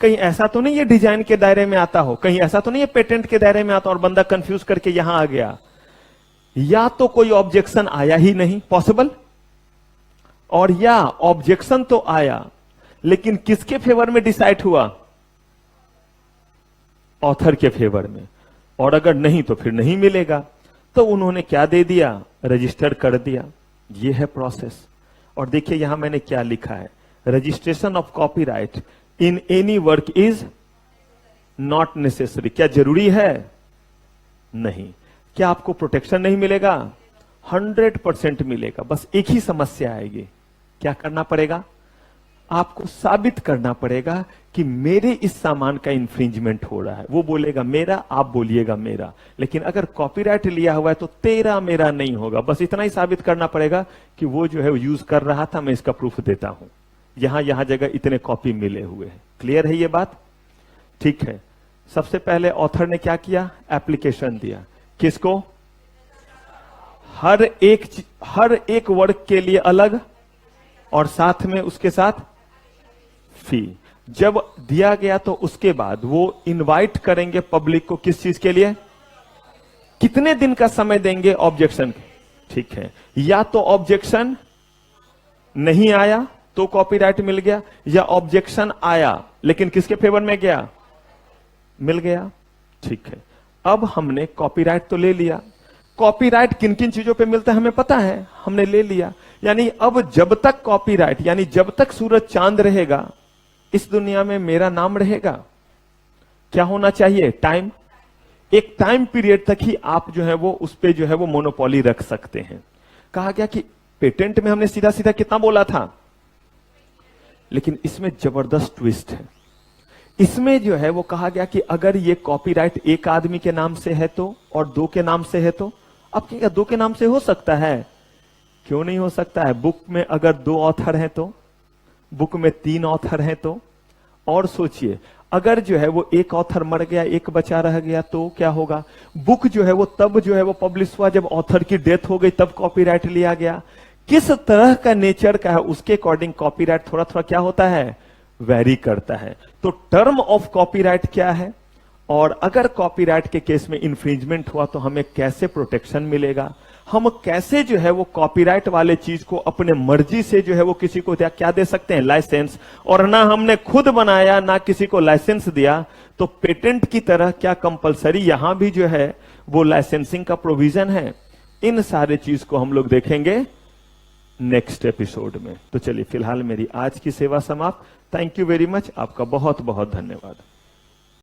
Speaker 1: कहीं ऐसा तो नहीं ये डिजाइन के दायरे में आता हो, कहीं ऐसा तो नहीं ये पेटेंट के दायरे में आता और बंदा कंफ्यूज करके यहां आ गया, या तो कोई ऑब्जेक्शन आया ही नहीं, पॉसिबल, और या ऑब्जेक्शन तो आया लेकिन किसके फेवर में डिसाइड हुआ, ऑथर के फेवर में, और अगर नहीं तो फिर नहीं मिलेगा। तो उन्होंने क्या दे दिया, रजिस्टर कर दिया। ये है प्रोसेस। और देखिए यहां मैंने क्या लिखा है, registration of copyright in any work is not necessary. क्या जरूरी है, नहीं। क्या आपको प्रोटेक्शन नहीं मिलेगा? 100% मिलेगा। बस एक ही समस्या आएगी, क्या करना पड़ेगा? आपको साबित करना पड़ेगा कि मेरे इस सामान का इंफ्रिंजमेंट हो रहा है। वो बोलेगा मेरा, आप बोलिएगा मेरा। लेकिन अगर कॉपीराइट लिया हुआ है तो तेरा मेरा नहीं होगा। बस इतना ही साबित करना पड़ेगा कि वो जो है वो यूज कर रहा था, मैं इसका प्रूफ देता हूं। यहां जगह इतने कॉपी मिले हुए हैं। क्लियर है ये बात? ठीक है। सबसे पहले ऑथर ने क्या किया? एप्लीकेशन दिया। किसको? हर एक वर्क के लिए अलग, और साथ में उसके साथ फी। जब दिया गया तो उसके बाद वो इनवाइट करेंगे पब्लिक को किस चीज के लिए? कितने दिन का समय देंगे ऑब्जेक्शन? ठीक है। या तो ऑब्जेक्शन नहीं आया तो कॉपीराइट मिल गया, या ऑब्जेक्शन आया लेकिन किसके फेवर में गया? मिल गया। ठीक है। अब हमने कॉपीराइट तो ले लिया। कॉपीराइट किन किन चीजों पे मिलता है हमें पता है, हमने ले लिया। यानी अब जब तक कॉपीराइट, यानी जब तक सूरज चांद रहेगा इस दुनिया में मेरा नाम रहेगा। क्या होना चाहिए? टाइम। एक टाइम पीरियड तक ही आप जो है वो उस पे जो है वो मोनोपोली रख सकते हैं। कहा गया कि पेटेंट में हमने सीधा सीधा कितना बोला था, लेकिन इसमें जबरदस्त ट्विस्ट है। इसमें जो है वो कहा गया कि अगर ये कॉपीराइट एक आदमी के नाम से है तो, और दो के नाम से है तो। अब क्या दो के नाम से हो सकता है? क्यों नहीं हो सकता है? बुक में अगर 2 ऑथर हैं तो, बुक में 3 ऑथर हैं तो। और सोचिए अगर जो है वो एक ऑथर मर गया, एक बचा रह गया तो क्या होगा? बुक जो है वो तब जो है वो पब्लिश हुआ जब ऑथर की डेथ हो गई, तब कॉपीराइट लिया गया। किस तरह का नेचर का है उसके अकॉर्डिंग कॉपीराइट थोड़ा थोड़ा क्या होता है? वेरी करता है। तो टर्म ऑफ कॉपीराइट क्या है, और अगर कॉपीराइट के केस में इंफ्रिंजमेंट हुआ तो हमें कैसे प्रोटेक्शन मिलेगा? हम कैसे जो है वो कॉपीराइट वाले चीज को अपने मर्जी से जो है वो किसी को क्या दे सकते हैं? लाइसेंस। और ना हमने खुद बनाया ना किसी को लाइसेंस दिया, तो पेटेंट की तरह क्या कंपलसरी यहां भी जो है वो लाइसेंसिंग का प्रोविजन है? इन सारे चीज को हम लोग देखेंगे नेक्स्ट एपिसोड में। तो चलिए फिलहाल मेरी आज की सेवा समाप्त। Thank you very much. आपका बहुत बहुत धन्यवाद।